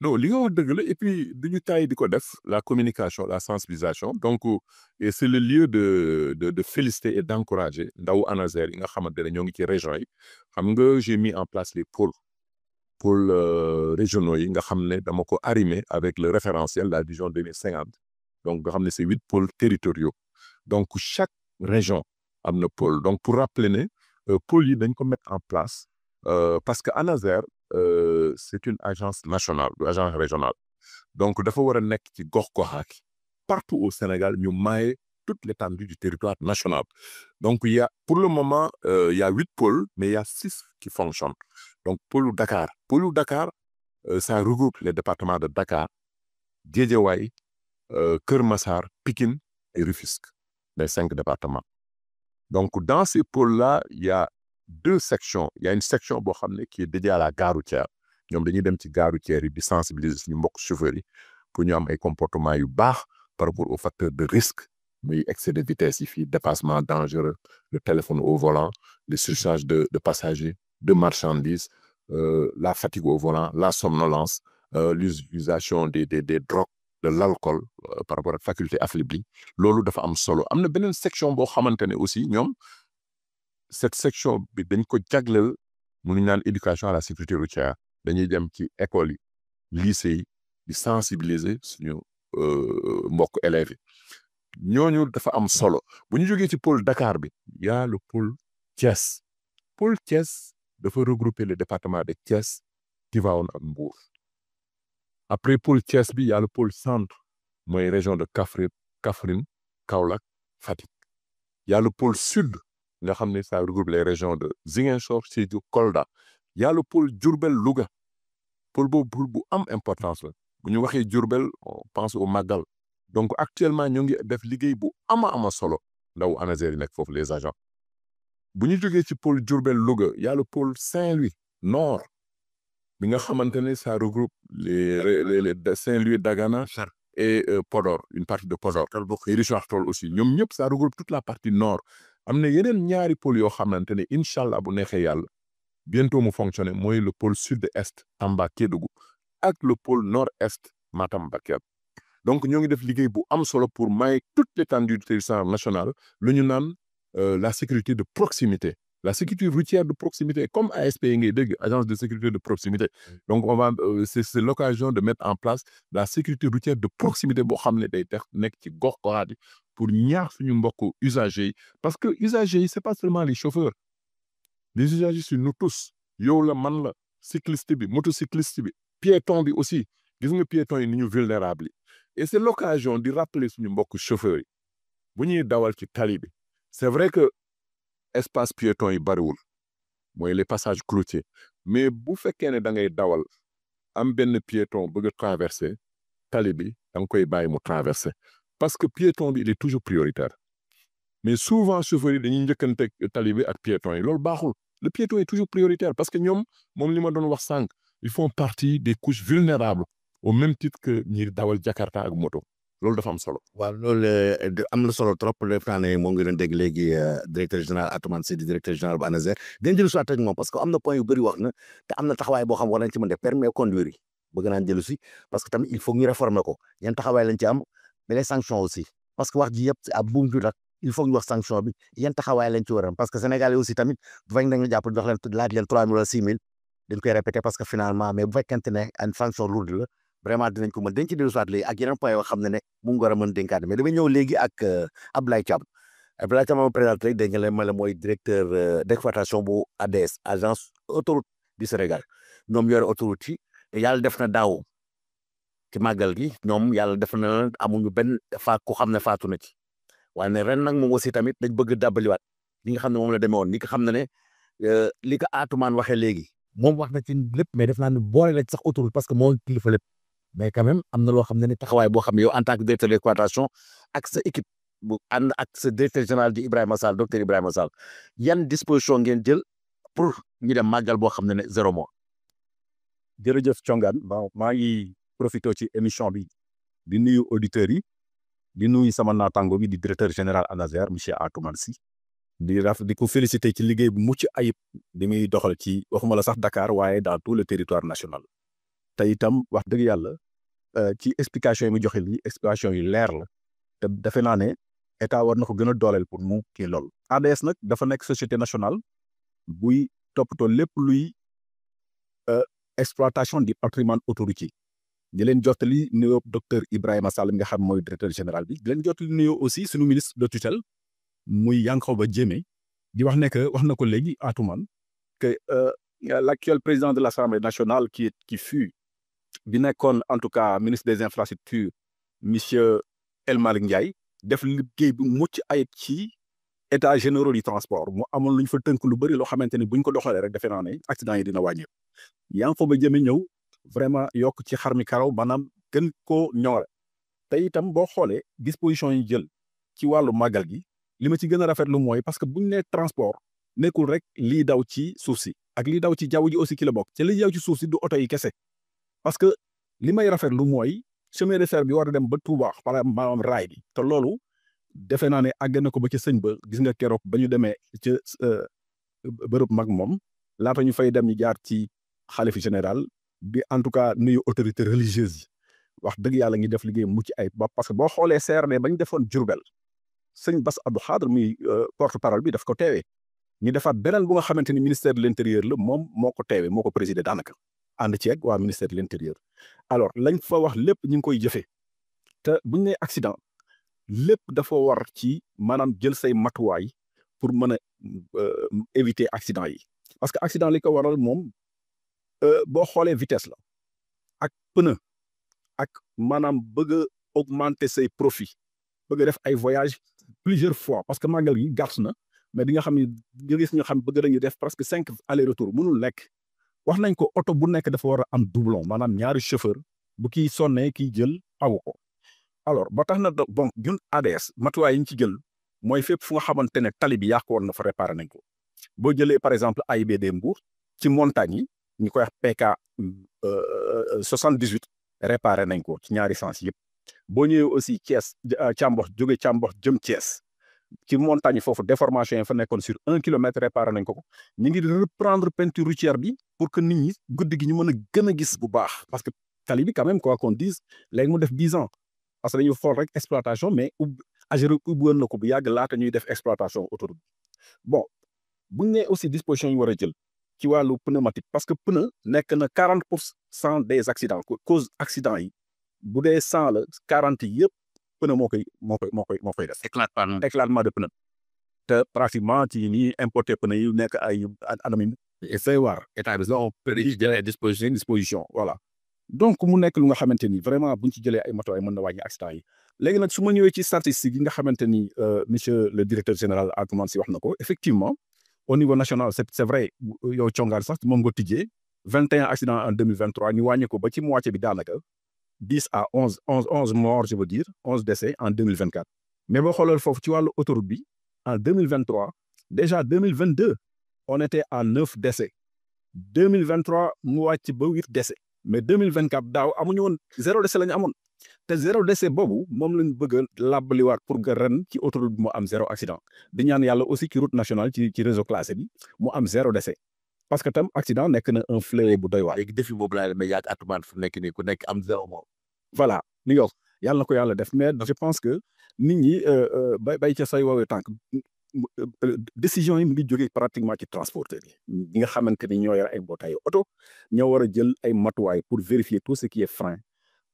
non li nga wax dëgg la et puis duñu taay di ko def la communication la sensibilisation donc et c'est le lieu de féliciter et d'encourager ndaw ANASER yi nga xamante ne ñoo ngi ci région yi xam nga j'ai mis en place les pôles régionaux yi nga xam ne dama ko arrimé avec le référentiel la vision 2050 donc nga xam ne c'est 8 pôles territoriaux donc chaque région am na pôle donc pour rappeler ne pôles yi dañ ko mettre en place parce que ANASER c'est une agence nationale du agence régionale donc dafa war a nekk ci gox-goxaat partout au Sénégal ñu maye toute l'étendue du territoire national donc il y a pour le moment il y a 8 pôles mais il y a 6 qui fonctionnent donc pôle Dakar ça regroupe les départements de Dakar Guédiawaye Keur Massar Pikine et Rufisque les 5 départements donc dans ces pôles-là il y a 2 sections il y a une section boo xam ne qui est dédiée à la gare routière ñoom dañuy dem ci gare routière yi di sensibiliser suñu mbokk chauffeurs yi pour ñu am ay comportement yu baax par rapport aux facteurs de risque muy excès de vitesse yi fii dépassement dangereux le téléphone au volant le surcharge de passagers de marchandises la fatigue au volant la somnolence l'utilisation des drogues de l'alcool par rapport ak faculté affaiblie loolu dafa am solo am na beneen section boo xamante ne aussi ñoom cette section bi dañ ko jagleel mu ñu naan éducation à la sécurité routière dañuy dem ci école yi lycée yi di sensibiliser suñu mbokk élèves yi ñooñu dafa am solo bu ñu jógee ci pôle Dakar bi y a le pôle Thiès dafa regrouper le département de Thiès Tivaouane ak Mbour après pôle Thiès bi y a le pôle centre mooy région de Kaffrine Kaolack Fatick y a le pôle sud nga xam ne ça regroupe les régions de Ziguinchor Sédhiou Kolda y a le pôle Diourbel Louga pôle boobu bu am importance la bu ñu waxee Diourbel on pense au Magal donc actuellement ñu ngi def liggéey bu ama solo ndaw ANASER yi nekk foofu les agents bu ñu jógee ci pôle Diourbel Louga y a le pôle Saint-Louis Nord bi nga xamante ne ça regroupe les Saint-Louis Dagana et Podor une partie de Podor et Richard Toll aussi ñoom ñëpp ça regroupe toute la partie nord am na yeneen ñaari pôle yoo xamante ne incha allah bu neexee yàlla bientôt mu fonctionner mooy le pôle sud-est Tamba Kédougou ak le pôle nord-est Matam Bakel donc ñoo ngi def liggéey bu am solo pour may toute l'étendue du territoire national lu ñu naan la sécurité de proximité la sécurité routière de proximité comme ASP yi ngay dégg agence de sécurité de proximité donc on va c'est l'occasion de mettre en place la sécurité routière de proximité boo xam ne day tax nekk ci gox-goxaat yi pour ñaax suñu mbokk usagers yi parce que usagers yi c'est pas seulement les chauffeurs les usagers c'est nous tous yow la man la cycliste bi motocycliste bi piéton bi aussi gis nga piéton yi ni ñu vulnérable yi et c'est l'occasion de rappeler suñu mbokk chauffeurs yi bu ñuy dawal ci tali bi c'est vrai que espace piéton yi bariwul mooy les passages cloutiers mais bu fekkee ne da ngay dawal am benn piéton bëgg a traverser tali bi da nga koy bàyyi mu traverser parce que piéton bi il est toujours prioritaire mais souvent chauffeurs yi dañuy njëkkante tali bi ak piéton yi loolu baaxul le piéton est toujours prioritaire parce que ñoom moom li ma doon wax sànq ils font partie des couches vulnérables au même titre que ñi dawal Jakarta ak moto loolu dafa am solo. waaw loolu am na solo trop le temps ne moo ngi doon dégg léegi directeur général Atoumane Seydi directeur général bu ANASER dañ jëlu soit ak moom parce que am na point yu bëri wax na te am na taxawaay boo xam war nañ ci mën def permis conduire yi bëgg naan jëlu si parce que tamit il faut ñu réformer ko yan taxawaay lañ ci am mais les sanctions aussi parce que wax ji yëpp ab buum ju dak il faut ñu wax sanction bi yan taxawaay lañ ci war a am parce que Sénégal yi aussi tamit bu fekkee dañu jàpp jox leen laaj leen 3 000 wala 6 000 dañ koy répéter parce que finalement mais bu fekkente ne une sanction lourde la vraiment dinañ ko mën dañ ci dellu soit léegi ak yeneen point yoo xam ne ne mu ngi war a mën dénkaane mais damay ñëw léegi ak Abdoulaye Thiam ma présenté rek dégg nga leen ma la mooy directeur d'exploitation bu ADS agence autoroute du Sénégal ñoom yore autoroute yi yàlla def na daaw ci màggal gi ñoom yàlla def na amuñu benn ku xam ne faatu na ci waaye ne ren nag moom aussi tamit dañ bëgg dàbbaliwaat li nga xam ne moom la demee woon ni nga xam ne li ko Atoumane waxee léegi moom wax na ci lépp mais def naa ne boole la ci sax autoroute parce que moo kilifa lépp mais quand même am na loo xam ne taxawaay boo xam ne yow en tant que directeur d'exploitation ak sa équipe bu ànd ak sa directeur général di Ibrahima Sall docteur Ibrahima Sall yan disposition ngeen jël pour ñu dem màggal boo xam ne 0 mois. jërëjëf Thiongane maa ngi profité ci émission bi di nuyu auditeurs yi di nuyu sama naataango bi di directeur général ANASER monsieur Atoumane Sy di ko féliciter ci liggéey bu mucc ayib di muy doxal ci waxuma la sax Dakar waaye dans tout le territoire national te itam wax dëgg yàlla ci explication yi mu joxe lii explication yi leer la te defe naa ne état war na ko gën a dooleel pour mu kii lool. ADS nag dafa nekk société nationale buy toppatoo lépp luy exploitation du patrimoine autoroutier di leen jottali nuyoo docteur Ibrahima Sall mi nga xam mooy directeur général bi di leen jottali nuyoo aussi suñu ministre de tutelle muy Yankhoba Diémé di wax ne que wax na ko léegi Atoumane que l'actuel président de l'Assemblée nationale qui fut bi nekkoon en tout cas ministre des infrastructures monsieur El Malick Ndiaye def liggéey bu mucc ayib ci état généraux du transport mu amoon lu ñu fa tënk lu bëri loo xamante ni buñ ko doxalee rek defe naa ne accident yi dina wàññeeku Yankhoba Diémé ñëw vraiment yokk ci xar mi karaw maanaam gën koo ñoore te itam boo xoolee disposition yi jël ci wàllu màggal gi li ma ci gën a rafetlu mooy parce que buñ nee transport nekkul rek lii daw ci suuf si ak lii daw ci jaww ji aussi ki la bokk ci li daw ci suuf si du oto yi kese parce que li may rafetlu mooy chemin de fer bi war a dem ba Touba par exemple maanaam raay bi te loolu defe naa ne àgg na ko ba ci sëñ ba gis nga keroog ba ñu demee ca bërëb mag moom laata ñu fay dem ñu jaar ci xalifa général bi en tout cas nuyu autorité religieuse yi wax dëgg yàlla ngi def liggéey mucc ay ba parce que boo xoolee CRD ba ñu defoon Diourbel sëñ Bass Abdou Khadre muy porte-parole bi daf ko teewee ñu defaat beneen bu nga xamante ni ministère de l'intérieur la moom moo ko teewee moo ko présider daanaka ànd ci ak waa ministère de l'intérieur alors lañ fa wax lépp ñu ngi koy jëfee te buñ nee accident lépp dafa war ci maanaam jël say matuwaay pour mën a éviter accident yi parce que accident li ko waral moom boo xoolee vitesse la ak pneu ak maanaam bëgg a augmenter say profit bëgg a def ay voyages plusieurs fois parce que màggal gi gàtt na mais di nga xam ni nga gis ñu xam bëgg nañu def presque 5 aller-retour mënul nekk wax nañ ko oto bu nekk dafa war a am doublon maanaam ñaari chauffeur bu kiy sonnee kiy jël awu ko alors ba tax na donc ñun ADS matuwaay yi ñu ci jël mooy fépp fu nga xamante ne tali bi yàqu woon na fa réparé nañ ko boo jëlee par exemple AIBD Mbour ci montagne yi ñu koy wax PK 78 réparé nañ ko ci ñaari sens yëpp boo ñëwee aussi Thiès Thiambox jóge Thiambox jëm Thiès ci montagne yi foofu déformation yi fa nekkoon sur 1 kilomètre réparé nañ ko ñu ngi reprendre peinture routière bi pour que nit ñi guddi gi ñu mën a gën a gis bu baax parce que tali bi quand même quoi qu'on dise léegi mu def 10 ans parce que dañuy xool rek exploitation mais agir ubbiwoon na ko bu yàgg laata ñuy def exploitation autoroute bon buñ nee aussi disposition yi war a jël ci wàllu pneumatique parce que pneu nekk na 40% des accidents cause accident yi bu dee 100 la 40 yëpp pneu moo koy def. éclatement de pneu. te pratiquement ci ñi importé pneu yi nekk ay anam yi fay waar état bi on peut jëlee disposition voilà. donc mu nekk lu nga xamante ni vraiment buñ ci jëlee ay matuwaay mën na wàññi accident yi léegi nag su ma ñëwee ci statistiques yi nga xamante ni monsieur le directeur général Atoumane Sy wax na ko effectivement au niveau national c'est vrai yow congaan sax moom nga tijjee 21 accidents en 2023 ñu wàññi ko ba ci moitié bi daanaka 10 à 11 morts je veux dire 11 décès en 2024 mais boo xoolal foofu ci wàllu autoroute bi en 2023 déjà 2022 on était à 9 décès 2023 mu wàcc ba 8 décès mais 2024 daaw amuñu woon 0 décès la ñu amoon te 0 décès boobu moom lañ bëgg a làbbaliwaat pour que ren ci autoroute bi mu am 0 accident di ñaan yàlla aussi ci route nationale ci réseau classé bi mu am 0 décès parce que tam accident nekk na un fléau bu doy waar. léegi défi boobu laa demee yàgg Atoumane fu nekk nii ku nekk am 0 moom. voilà ni nga wax yàlla na ko yàlla def mais je pense que nit ñi bay ca say woowee tànk décision yi mu ngi jógee pratiquement ci transporteur yi ñi nga xamante ni ñoo yor ay mbootaayu oto ñoo war a jël ay matuwaay pour vérifier tout ce qui est frein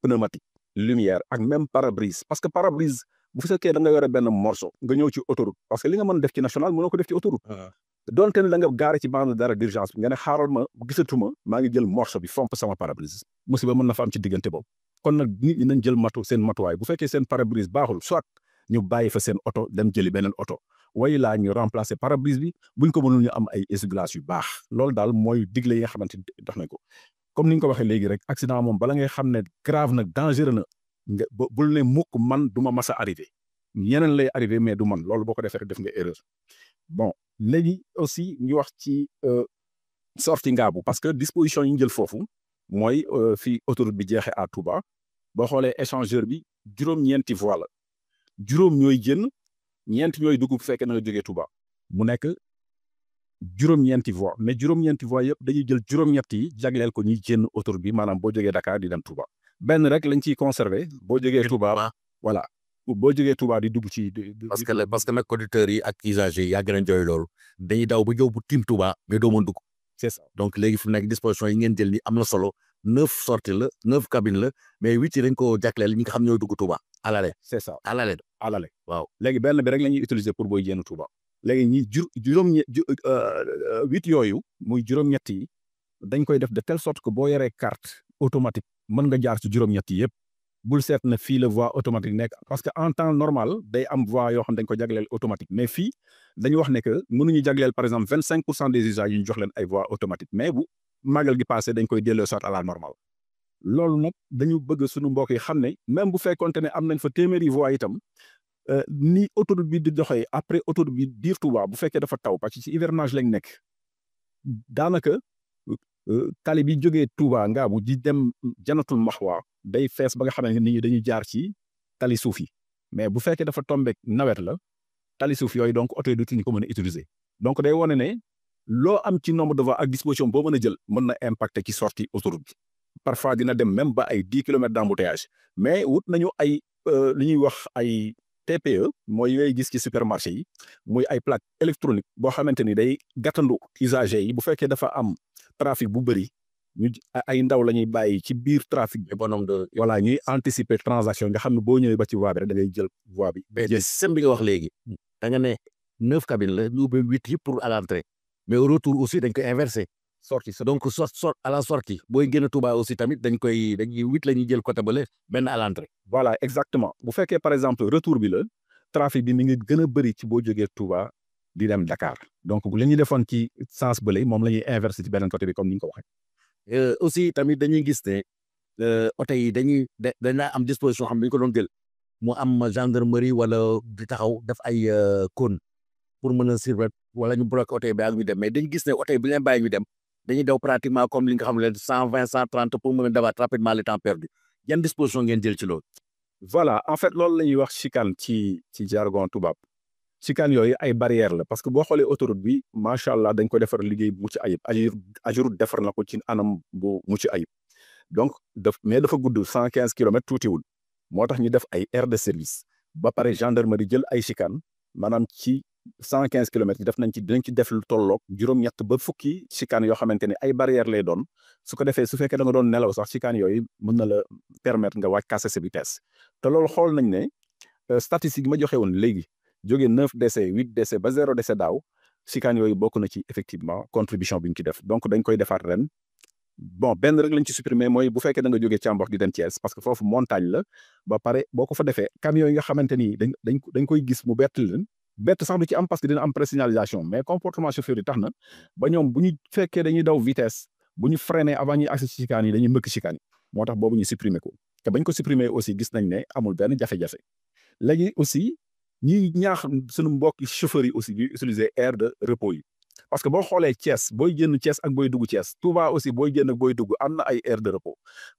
pneumatique lumière ak même pare-brise parce que pare-brise bu fekkee da nga yore benn morceau nga ñëw ci autoroute parce que li nga mën def ci national mënoo ko def ci autoroute doonte ne da nga gaare ci bande d'arrêt d'urgence bi nga ne xaaral ma gisatuma maa ngi jël morceau bi fomp sama pare-brise musiba mën na fa am ci diggante boobu kon nag nit ñi nañ jël seen matuwaay bu fekkee seen pare-brise baaxul soit ñu bàyyi fa seen oto dem jëli beneen oto way laa ñu remplacer pare-brise bi buñ ko mënul ñu am ay essuie-glace yu baax loolu daal mooy digle yi nga xamante ni dox nañ ko comme ni nga ko waxee léegi rek accident moom bala ngay xam ne grave nag dangereux na nga bul ne mukk man du ma mas a arrivé yeneen lay arrivé mais du man loolu boo ko defee rek def nga erreur bon léegi aussi ñu wax ci sortie Ngaabu parce que disposition yi ñu jël foofu mooy fii autoroute bi jeexee à Touba boo xoolee échangeur bi juróom-ñeenti voies la juróom ñooy génn ñeent ñooy dugg bu fekkee na nga jógee Touba mu nekk juróom-ñeenti voies mais juróom-ñeenti voies yëpp dañuy jël juróom-ñett yi jagleel ko ñuy génn autoroute bi maanaam boo jógee Dakar di dem Touba benn rek lañ ciy conserver boo jógee Touba voilà boo jógee Touba di dugg ci. parce que nag conducteurs yi ak usagers yi yàgg nañ jooy loolu dañuy daw ba ñëw bu tiim Touba mais doo mën dugg. c'est ça donc léegi fu nekk disposition yi ngeen jël ni am na solo 9 sorties la 9 cabines la mais 8 yi dañ ko jagleel ñi nga xam ñooy dugg Touba à l'aller c'est ça à l'aller à l'aller waaw léegi benn bi rek la ñuy utiliser pour booy génn Touba léegi ñi juróom-ñett 8 yooyu muy juróom-ñett yi dañ koy def de telle sorte que boo yoree carte automatique mën nga jaar ci juróom-ñett yi yëpp bul seet na fii la voie automatique nekk parce que en temps normal day am voie yoo xam dañ ko jagleel automatique mais fii dañu wax ne que mënuñu jagleel par exemple 25% des usagers yi ñu jox leen ay voie automatique mais bu màggal gi passé dañ koy delloo soit à la normale loolu nag dañu bëgg suñu mbokk yi xam ne même bu fekkonte ne am nañ fa téeméeri voie itam ni autoroute bi di doxee après autoroute bi biir Touba bu fekkee dafa taw parce que ci hivernage lañ nekk daanaka tali bi jógee Touba Ngaabu di dem Janatul Maxwa day fees ba nga xam ne nit ñi dañuy jaar ci tali suuf yi mais bu fekkee dafa tombeek nawet la tali suuf yooyu donc oto yi dootuñu ko mën a utiliser donc day wane ne loo am ci nombre de voies ak disposition boo mën a jël mën na impacter ci sortie autoroute bi parfois dina dem même ba ay 10 kilomètres d'embouteillage mais wut nañu ay li ñuy wax ay TPE mooy yooyu gis ci supermarché yi muy ay plaque électronique boo xamante ni day gàttandu usagers yi bu fekkee dafa am trafic bu bëri ñu ay ndaw la ñuy bàyyi ci biir trafic bi bonhomme de voilà ñuy anticiper transaction nga xam ne boo ñëwee ba ci voie bi rek da ngay jël voie bi. mais système bi nga wax léegi da nga ne 9 cabines la ñu ubbi 8 yi pour à l'entrée mais au retour aussi dañ koy inversé sortie donc à la sortie booy génn Touba aussi tamit dañuy 8 la ñuy jël côté bële benn à l'entrée. voilà exactement bu fekkee par exemple retour bi la trafic bi mi ngi gën a bëri ci boo jógee Touba di dem Dakar donc bu la ñuy defoon ci sens bële moom la ñuy inversé ci beneen côté bi comme ni nga ko waxee. aussi tamit dañuy gis ne oto yi dañaa am disposition xam ne dañu ko doon jël mu am gendarmerie wala di taxaw def ay cône pour mën a surveiller wala ñu bloqué oto yi ba ak ñu dem mais dañu gis ne oto yi bu leen bàyyi ñu dem dañuy daw pratiquement comme li nga xam ne 120 130 pour mën a dawaat rapidement le temps perdu yan disposition ngeen jël ci loolu. voilà en fait loolu la ñuy wax chicane ci jargon tubaab chicane yooyu ay barrière la parce que boo xoolee autoroute bi macha allah dañ ko defar liggéey bu mucc ayib AGEROUTE defar na ko ci anam bu mucc ayib donc mais dafa gudd 115 kilomètres tuutiwul moo tax ñu def ay aire de service ba pare gendarmerie jël ay chicane maanaam ci 115 kilomètres def nañ ci dinañ ci def lu tolloog juróom-ñett ba fukki chicane yoo xamante ne ay barrière lay doon su ko defee su fekkee da nga doon nelaw sax chicane yooyu mën na la permettre nga wàcc casser sa vitesse te loolu xool nañ ne statistique ma joxe woon léegi jógee 9 décès 8 décès ba 0 décès daaw chicane yooyu bokk na ci effectivement contribution bi ñu ci def donc dañ koy defaat ren bon benn rek lañ ci supprimer mooy bu fekkee da nga jógee Thiambox di dem Thiès parce que foofu montagne la ba pare boo ko fa defee camions yi nga xamante ni dañ koy gis mu bett leen bett sax du ci am parce que dina am présignalisation mais comportement chauffeur yi tax na ba ñoom bu ñu fekkee dañuy daw vitesse bu ñu freiner avant ñuy accès ci chicane yi dañuy mbëkk chicane yi moo tax boobu ñu supprimer ko te bañ ko supprimer aussi gis nañ ne amul benn jafe-jafe léegi aussi ñi ñaax suñu mbokk chauffeurs yi aussi ñuy utiliser aire de repos yi parce que boo xoolee Thiès booy génn Thiès ak booy dugg Thiès Touba aussi booy génn ak booy dugg am na ay aire de repos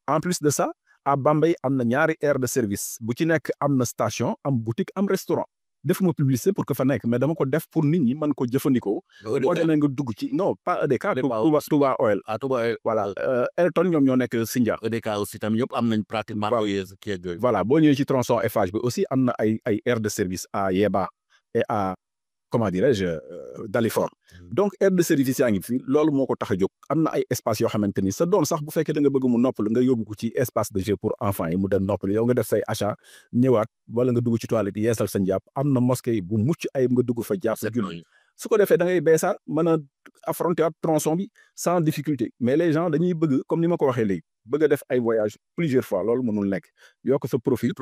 en plus de ça à Bambey am na ñaari aire de service bu ci nekk am na station am boutique am restaurant defuma publicité pour que fa nekk mais dama ko def pour nit ñi mën ko jëfandikoo. boo demee nga dugg ci non pas EDK. Touba Oil. Touba Oil voilà Elton ñoom ñoo nekk Sindia. EDK aussi tam ñëpp am nañ pratiquement. voilà boo ñëwee ci tronçon Eiffage bi aussi am na ay aire de service à Yeba et à comment dirais-je Dalifort donc aire de service yaa ngi fi loolu moo ko tax a jóg am na ay espace yoo xamante ni sa doom sax bu fekkee da nga bëgg mu noppal nga yóbbu ko ci espace de jeu pour enfants yi mu dem noppal yow nga def say achat ñëwaat wala nga dugg ci toilette yeesal sa njàpp am na mosquée bu mucc ayib nga dugg fa jàpp sa julli su ko defee da ngay beesaat mën a affronter at tronçon bi sans difficulté mais les gens dañuy bëgg comme ni ma ko waxee léegi bëgg a def ay voyage plusieurs fois loolu mënul nekk yokk sa profil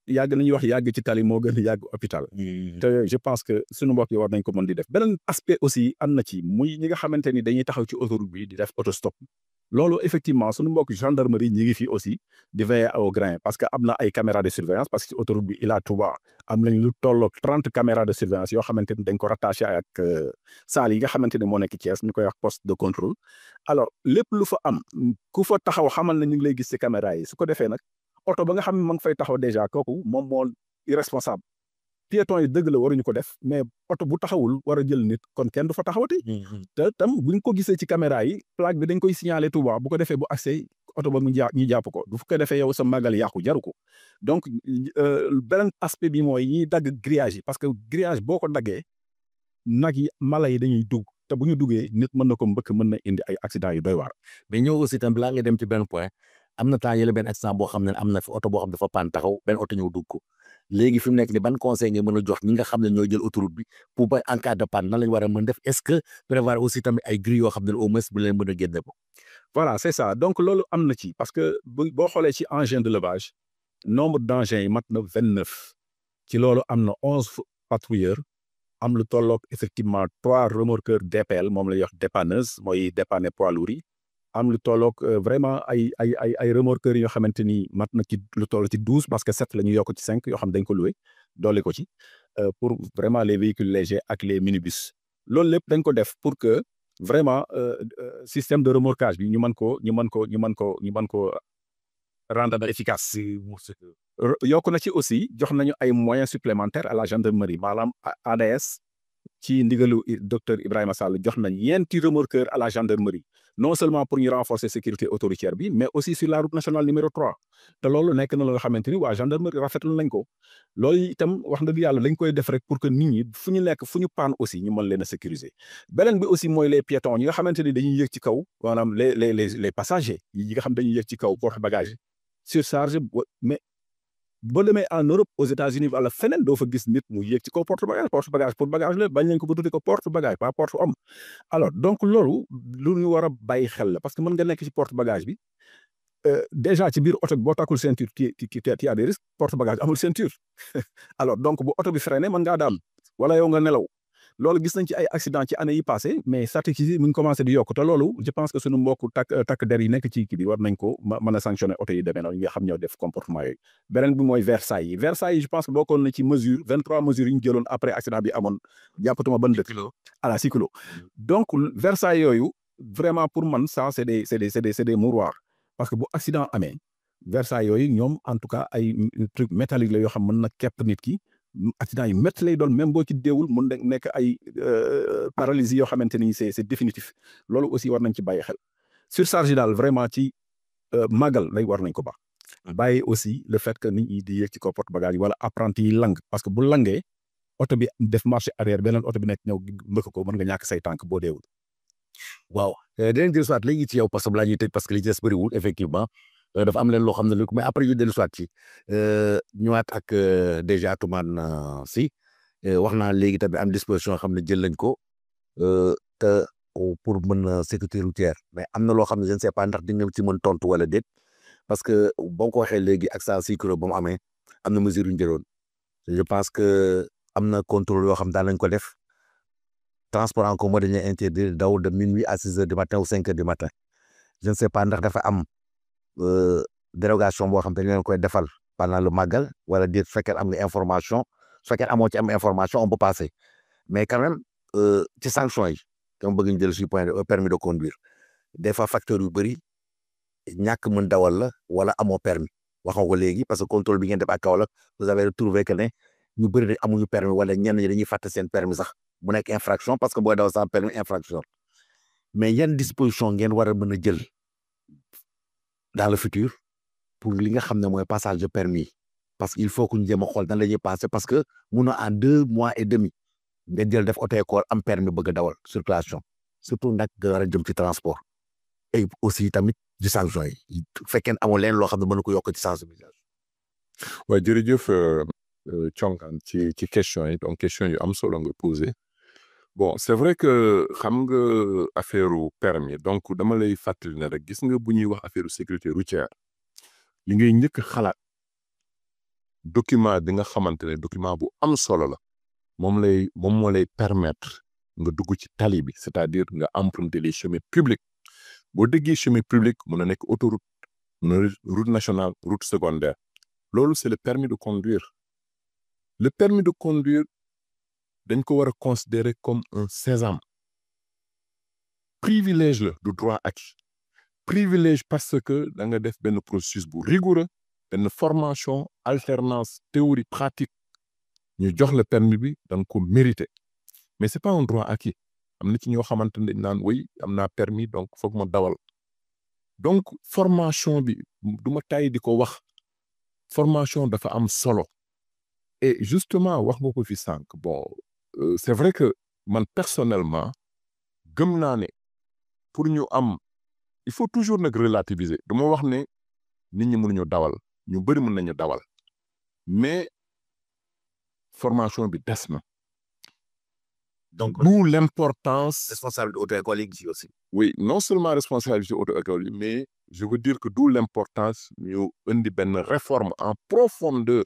yàgg nañuy wax yàgg ci tali moo gën a yàgg hôpital te je pense que suñu mbokk yi war nañ ko mën di def beneen aspect aussi am na ci muy ñi nga xamante ni dañuy taxaw ci autoroute bi di def autostop loolu effectivement suñu mbokk gendarmerie ñi ngi fi aussi di veiller au grain parce que am na ay caméras de surveillance parce que ci autoroute bi Ila Touba am nañ lu tolloog 30 caméras de surveillance yoo xamante ni dañ ko rattaché ak salle yi nga xamante ni moo nekk Thiès ñu koy wax poste de contrôle alors lépp lu fa am ku fa taxaw xamal na ñu ngi lay gis ci caméra yi su ko defee nag oto ba nga xam ne ma ngi fay taxaw déjà kooku moom moo irresponsable piétons yi dëgg la waruñu ko def mais oto bu taxawul war a jël nit kon kenn du fa taxawati te tam buñ ko gisee ci caméra yi plaque bi dañ koy signaler Touba bu ko defee bu accès oto ba ñu jàpp ko du ko defee yow sa màggal yàqu jaru ko donc beneen aspect bi mooy ñiy dagg grillage yi parce que grillage boo ko daggee nag yi mala yi dañuy dugg te bu ñu duggee nit mën na ko mbëkk, mën na indi ay accident yu doy waar. mais ñëw aussi tam balaa nga dem ci benn point am na temps yële benn accident boo xam ne am na fi oto boo xam dafa paan taxaw benn oto ñëw dugg ko léegi fi mu nekk ni ban conseil nga mën a jox ñi nga xam ne ñooy jël autoroute bi pour ba en cas de panne nan lañ war a mën def est-ce que prévoir aussi tamit ay grilles yoo xam ne au moins bu leen mën a génne ko. Voilà, c'est ça. Donc loolu am na ci parce que boo xoolee ci engin de levage nombre d'engins yi mat na 29 ci loolu am na 11 patrouilleurs am lu tolloog effectivement 3 remorqueurs DPL moom la ñuy wax dépanneuse mooy dépanner poids lourds yi am lu tolloog vraiment ay remorqueurs yoo xamante ni mat na ci lu toll ci 12 parce que 7 la ñu yokk ci 5 yoo xam dañ ko loué dolli ko ci pour vraiment les véhicules légers ak les minibus loolu lépp dañ ko def pour que vraiment système de remorquage bi ñu mën ko rendre efficace. yokk na ci aussi jox nañu ay moyens supplémentaires à la gendarmerie maanaam ADS ci ndigalu docteur Ibrahima Sall jox nañ ñeenti remorqueurs à la gendarmerie non seulement pour ñu renforcer sécurité autoroutière bi mais aussi sur la route nationale numéro 3 te loolu nekk na la nga xamante ni waa gendarmerie rafetlu nañ ko loolu itam wax dëgg yàlla dañ koy def rek pour que nit ñi fu ñu nekk fu ñu paan aussi ñu mën leen a sécuriser beneen bi aussi mooy les piétons ñi nga xamante ni dañuy yëg ci kaw maanaam les passagers yi nga xam dañuy yëg ci kaw porte bagage surcharge mais boo demee en Europe aux États-Unis wala feneen doo fa gis nit mu yéeg ci kaw porte bagage pour bagage la bañ nañ ko ba tuddee ko porte bagage pas porte homme alors donc loolu lu ñu war a bàyyi xel la parce que mën nga nekk ci porte bagage bi déjà ci biir oto bi boo takkul ceinture qui a des risques porte bagage amul ceinture alors donc bu oto bi freiné mën ngaa daal wala yow nga nelaw loolu gis nañ ci ay accident ci année yi passé mais statistiques yi mu ngi commencé di yokk te loolu je pense que suñu mbokku takk der yi nekk ci kii bi war nañ ko mën a sanctionner oto yi demee noonu yi nga xam ñoo def comportement yooyu beneen bi mooy Versailles yi je pense que bokkoon na ci 23 mesures yi ñu jëloon après accident bi amoon jàppatuma ban dëkk à 6 kilos donc Versailles yooyu vraiment pour man ça c'est des mouroirs parce que bu accident amee Versailles yooyu ñoom en tout cas ay truc métallique la yoo xam mën na kepp nit ki accident yi métti lay doon même boo ci deewul mun na nekk ay paralysie yoo xamante ni c'est définitif loolu aussi war nañ ci bàyyi xel surcharge yi daal vraiment ci màggal lay war nañ ko baax bàyyi aussi le fait que nit ñi di yéeg ci kaw porte bagage yi wala apprenti yi lang parce que bu langee oto bi def marche arrière beneen oto bi nekk ñëw mbëkk ko mën nga ñàkk say tànk boo deewul. waaw dinañ dellu soit léegi ci yow parce que balaa ñuy tëj parce que li ci des bëriwul effectivement dafa am leen loo xam ne lu mais après ñu dellu soit ci ñëwaat ak déjà Atoumane Sy wax naa léegi tamit am disposition yoo xam ne jël nañ ko te pour mën sécurité routière mais am na loo xam ne je ne sais pas ndax di nga ci mën tontu wala déet parce que boo ko waxee léegi ak saa cycle ba mu amee am na mesure yu ñu jëloon je pense que am na contrôle yoo xam daan nañ ko def transport en commun dañuy interdire daw de minuit à 6 heures du matin ou 5 heures du matin je ne sais pas ndax dafa am dérogation boo xam te ne leen koy defal pendant le màggal wala déet fekkee am nga information su fekkee amoo ci am information on peut passer mais quand même ci sanction yi dama bëgg ñu jël suñu point de permis de conduire des fois facteurs yu bëri ñàkk mën dawal la wala amoo permis wax nga ko léegi parce que contrôle bi ngeen def ak Kaolack vous avez retrouvé que ne ñu bëri dañ amuñu permis wala ñenn ñi dañuy fàtte seen permis sax bu nekk infraction parce que booy daw sans permis infraction mais yan disposition ngeen war a mën a jël dans le futur pour li nga xam ne mooy passage de permis parce que il faut que ñu jéem a xool nan la ñuy passer parce que mun na en 2 mois et demi nga jël def auto école am permis bëgg a dawal circulation surtout nag nga war a jëm ci transport et aussi tamit di sanction yi fekkee amoo leen loo xam ne mën na ko yokk ci sensibilisation. waaw jërëjëf Thiongane ci question yi donc question yu am solo nga posé bon c'est vrai que xam nga affaire permis donc dama lay fàttali ne rek gis nga bu ñuy wax affaire sécurité routière li ngay njëkk xalaat document bi nga xamante ne document bu am solo la moom moo lay permettre nga dugg ci tali bi c'est-à-dire nga emprunter les chemins publics boo déggee chemin public mun na nekk autoroute mun na route nationale route secondaire loolu c'est le permis de conduire le permis de conduire dañ ko war a considérer comme un sésame privilège la du droit acquis privilège parce que da nga def benn processus bu rigoureux benn formation alternance théorie pratique ñu jox la permis bi da nga ko mérité mais c'est pas un droit acquis am na ci ñoo xamante ne dañ naan oui am naa permis donc foog ma dawal donc formation bi du ma tàyyi di ko wax formation dafa am solo et justement wax nga ko fi sànq bon c'est vrai que man personnellement gëm naa ne pour ñu am il faut toujours nag relativiser du ma wax ne nit ñi mënuñu dawal ñu bëri mën nañu dawal mais formation bi des na. donc d'où l'importance. responsable auto-école yi aussi. oui non seulement responsabilité auto-école yi mais je veux dire que d'où l'importance ñu indi benn réforme en profondeur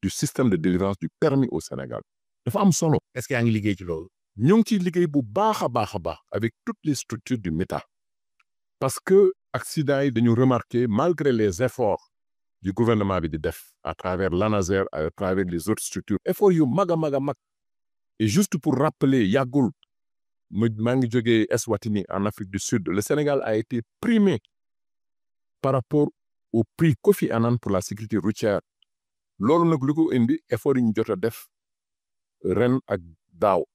du système de délivrance du permis au Sénégal. dafa am solo. est-ce que yaa ngi liggéey ci loolu. ñu ngi ciy liggéey bu baax a baax avec toutes les structures du META parce que accident yi dañu remarquer malgré les efforts du gouvernement bi di def à travers l'ANASER à travers les autres structures efforts yu mag a mag a mag et juste pour rappeler yàggul maa ngi jógee Eswatini en Afrique du Sud le Sénégal a été primé par rapport au prix Kofi Annan pour la sécurité routière loolu nag lu ko indi effort yi ñu jot a def ren ak daaw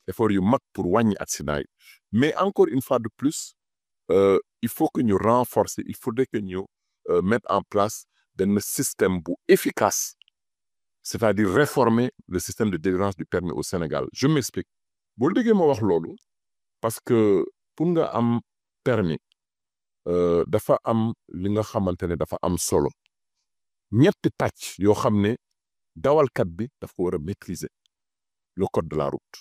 effort yu mag pour wàññi accident yi mais encore une fois de plus il faut que ñu renforcer il faudrait que ñu mettre en place benn système bu efficace c'est-à-dire réformer le système de délivrance du permis au Sénégal je m'explique boo déggee ma wax loolu parce que pour nga am permis dafa am li nga xamante ne dafa am solo ñetti pàcc yoo xam ne dawalkat bi daf ko war a maîtriser le code de la route.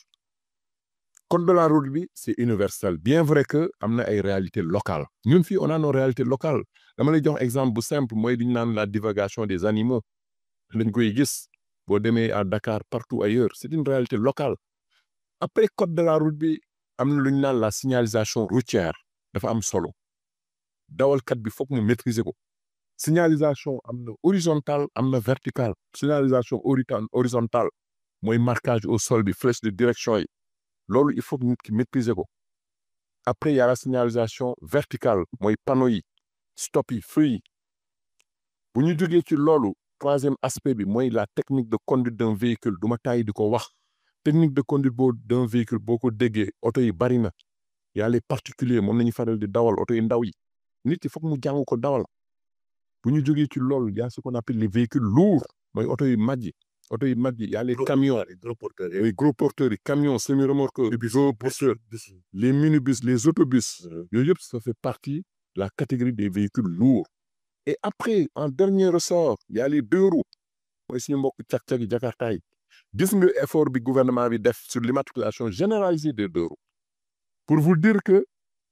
code de la route bi c'est universel bien vrai que am na ay réalités locales ñun fii on a nos réalités locales dama lay jox exemple bu simple mooy li ñu naan la divagation des animaux lañ koy gis boo demee à Dakar partout ailleurs c'est une réalité locale après code de la route bi am na lu ñu naan la signalisation routière dafa am solo dawalkat bi foog mu maîtriser ko signalisation am na horizontale am na verticale signalisation horizontale mooy marquage au sol bi flèche de direction yi loolu il faut que nit ki maîtriser ko après il y a la signalisation verticale mooy panneau yi stop yi feu yi bu ñu jógee ci loolu troisième aspect bi mooy la technique de conduite d'un véhicule du ma tàyyi di ko wax technique de conduite d'un véhicule boo ko déggee oto yi bari na y a les particuliers moom nañu faral di dawal oto yi ndaw yi nit yi foog mu jàng ko dawal bu ñu jógee ci loolu y a ce qu'on appelle les véhicules lourds mooy oto yu mag yi y a les camions les gros porteurs yi camions semi-remorqueurs gros porteurs les minibus les autobus yooyu yëpp ça fait partie de la catégorie des véhicules lourds et après en dernier ressort y a les deux roues mooy suñu mbokk cak-cak yi Jakarta yi gis nga effort bi gouvernement bi def sur l'immatriculation généralisée des deux roues pour vous dire que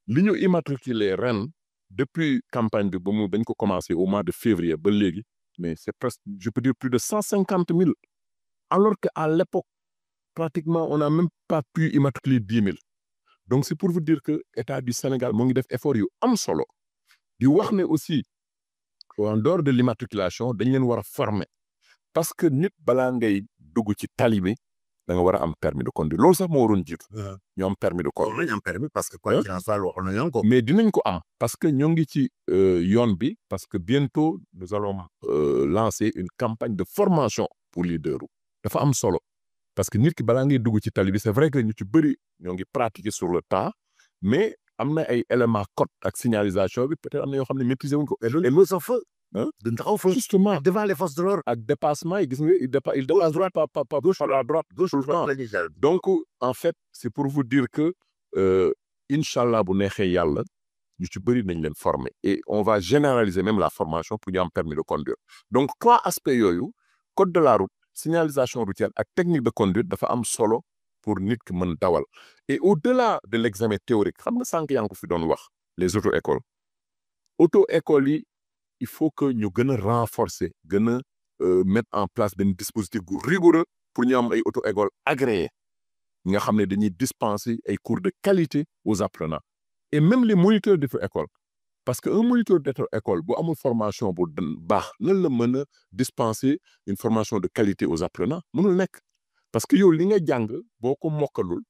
li ñu immatriculé ren depuis campagne bi ba mu dañ ko commencé au mois de février ba léegi mais c'est presque je peux dire plus de 150 000 alors qu'à l'époque pratiquement on n'a même pas pu immatriculer 10 000 donc c'est pour vous dire que État du Sénégal moo ngi def effort yu am solo di wax ne aussi en dehors de l'immatriculation dañ leen war a former parce que nit balaa ngay dugg ci tali bi da nga war a am permis de conduire loolu sax moo waroon jiitu ñu am permis de conduire nañ am permis parce que quoi waxoon nañ ko mais dinañ ko am parce que ñoo ngi ci yoon bi parce que bientôt nous allons lancer une campagne de formation pour les deux roues dafa am solo parce que nit ki balaa ngay dugg ci tali bi c'est vrai que ñu ci bëri ñoo ngi pratiquer sur le tas mais am na ay éléments code ak signalisation bi peut-être am na yoo xam ne maîtriser wuñ ko et loolu sax fa duñ taxaw fa justement devant les forces de l'ordre ak dépassement yi gis nga il dépasse droite pas gauche par la droite gauche donc en fait c'est pour vous dire que inchallah bu neexee yàlla ñu ci bëri nañ leen former et on va généraliser même la formation pour ñu am permis de conduire donc trois aspects yooyu code de la route signalisation routière ak technique de conduite dafa am solo pour nit ki mën dawal et au-delà de l'examen théorique xam nga sànq yaa ngi ko fi doon wax les auto-écoles yi il faut que ñu gën a renforcer gën a mettre en place benn dispositif bu rigoureux pour ñu am ay auto-écoles agréées nga xam ne dañuy dispenser ay cours de qualité aux apprenants et même les moniteurs d'auto-école parce que un moniteur d'auto-école bu amul formation bu baax lan la mën a dispenser une formation de qualité aux apprenants mënul nekk parce que yow li nga jàng boo ko mokkalul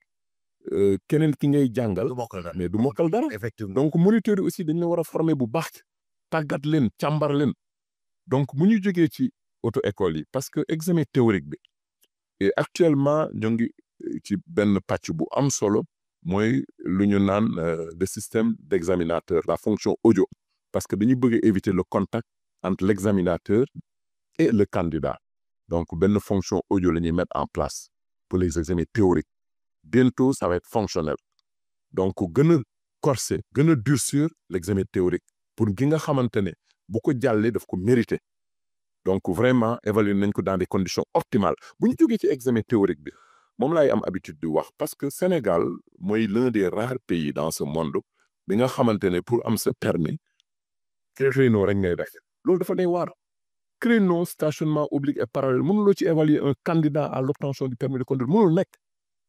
keneen ki ngay jàngal mais du mokkal dara effectivement donc moniteurs yi aussi dañ la war a former bu baax tàggat leen càmbar leen donc bu ñu jógee ci auto-école yi parce que examen théorique bi et actuellement ñoo ngi ci benn pàcc bu am solo mooy lu ñu naan le système d'examinateur la fonction audio parce que dañuy bëgg éviter le contact entre l'examinateur et le candidat donc benn fonction audio la ñuy mettre en place pour les examens théoriques bientôt ça va être fonctionnel donc gën a corser gën a durcir l'examen théorique pour gi nga xamante ne bu ko jàllee daf ko mérité donc vraiment évaluer nañ ko dans des conditions optimales bu ñu jógee ci examen théorique bi moom laay am habitude di wax parce que Sénégal mooy l'un des rares pays dans ce monde bi nga xamante ne pour am sa permis créneau rek ngay def loolu dafa day waar créneau stationnement oblique et parallèle mënuloo ci évaluer un candidat à l'obtention du permis de conduire mënul nekk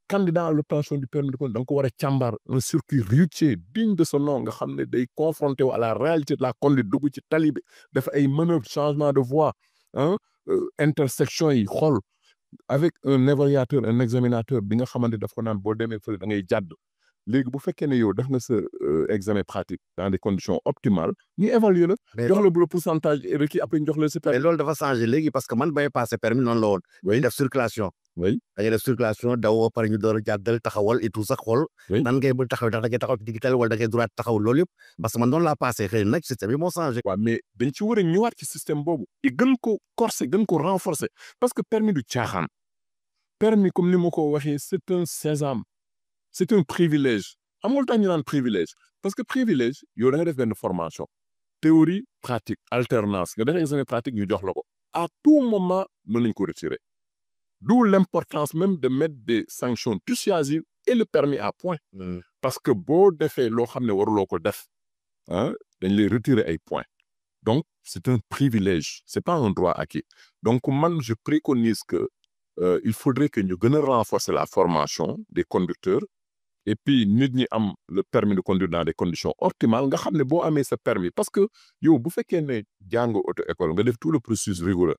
candidat à l'obtention du permis de conduire da nga ko war a càmbar un circuit routier digne de ce nom nga xam ne day confronté wu à la réalité de la conduite dugg ci tali bi def ay manœuvres changement de voie intersection yi xool avec un évaluateur un examinateur bi nga xamante daf ko naan boo demee fële da ngay jàdd léegi bu fekkee ne yow def nga sa examen pratique dans des conditions optimales ñu évaluer la jox la bu le pourcentage requis après ñu jox la sa permis. mais loolu dafa changé léegi parce que man bay passé permis noonu la woon. oui def circulation. oui dañuy def circulation daw pare ñu door a jàddal taxawal et tout sax xool. oui nan ngay bëgg taxaw ndax da ngay taxaw ci digital wala da ngay droit taxaw loolu yëpp parce que man noonu laa passé xëy na nag système yi moo changé. waaw mais dañ ci war a ñëwaat ci système boobu. i gën ko corser gën ko renforcer parce que permis du caaxaan permis comme ni ma ko waxee c'est un sésame c'est un privilège. amul tax ñu naan privilège parce que privilège yow da nga def benn formation théorie pratique alternance nga def examen pratique ñu jox la ko à tout moment mën nañ ko retirer d'où l'importance même de mettre des sanctions dissuasives et le permis à point parce que boo defee loo xam ne waruloo ko def dañ lay retirer ay points donc c'est un privilège c'est pas un droit acquis donc man je préconise que il faudrait que ñu gën a renforcer la formation des conducteurs et puis nit ñi am le permis de conduire dans des conditions optimales nga xam ne boo amee sa permis parce que yow bu fekkee ne jàng auto école nga def tout le processus rigoureux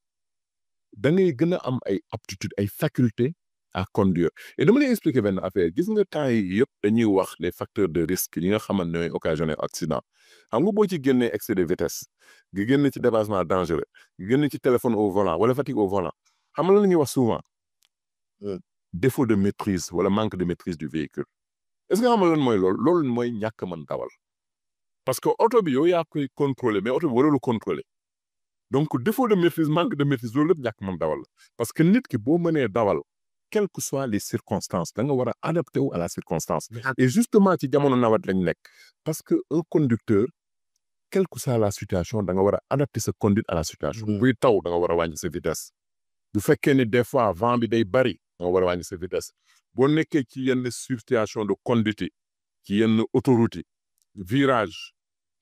da ngay gën a am ay aptitudes ay facultés à conduire et dama lay expliquer benn affaire gis nga temps yi yëpp dañuy wax les facteurs de risque yi nga xamante ne ñooy occasionné accident xam nga boo ci génnee excès de vitesse nga génn ci dépassement dangereux nga génn ci téléphone au volant wala fatigue au volant xam nga la ñuy wax souvent défaut de maîtrise wala manque de maîtrise du véhicule. est-ce que xam nga lan mooy loolu mooy ñàkk mën dawal parce que oto bi yow yaa koy contrôler mais oto bi warul contrôler donc défaut de maîtrise manque de maîtrise loolu lépp ñàkk mën dawal parce que nit ki boo mënee dawal quelles que soient les circonstances da nga war a adapté wu à la circonstance et justement ci jamono nawet lañ nekk parce que un conducteur quelle que soit la situation da nga war a adapter sa conduite à la situation buy taw da nga war a wàññi sa vitesse bu fekkee ne des fois vent bi day bari da nga war a wàññi sa vitesse boo nekkee ci yenn situation de conduite ci yenn autoroute virage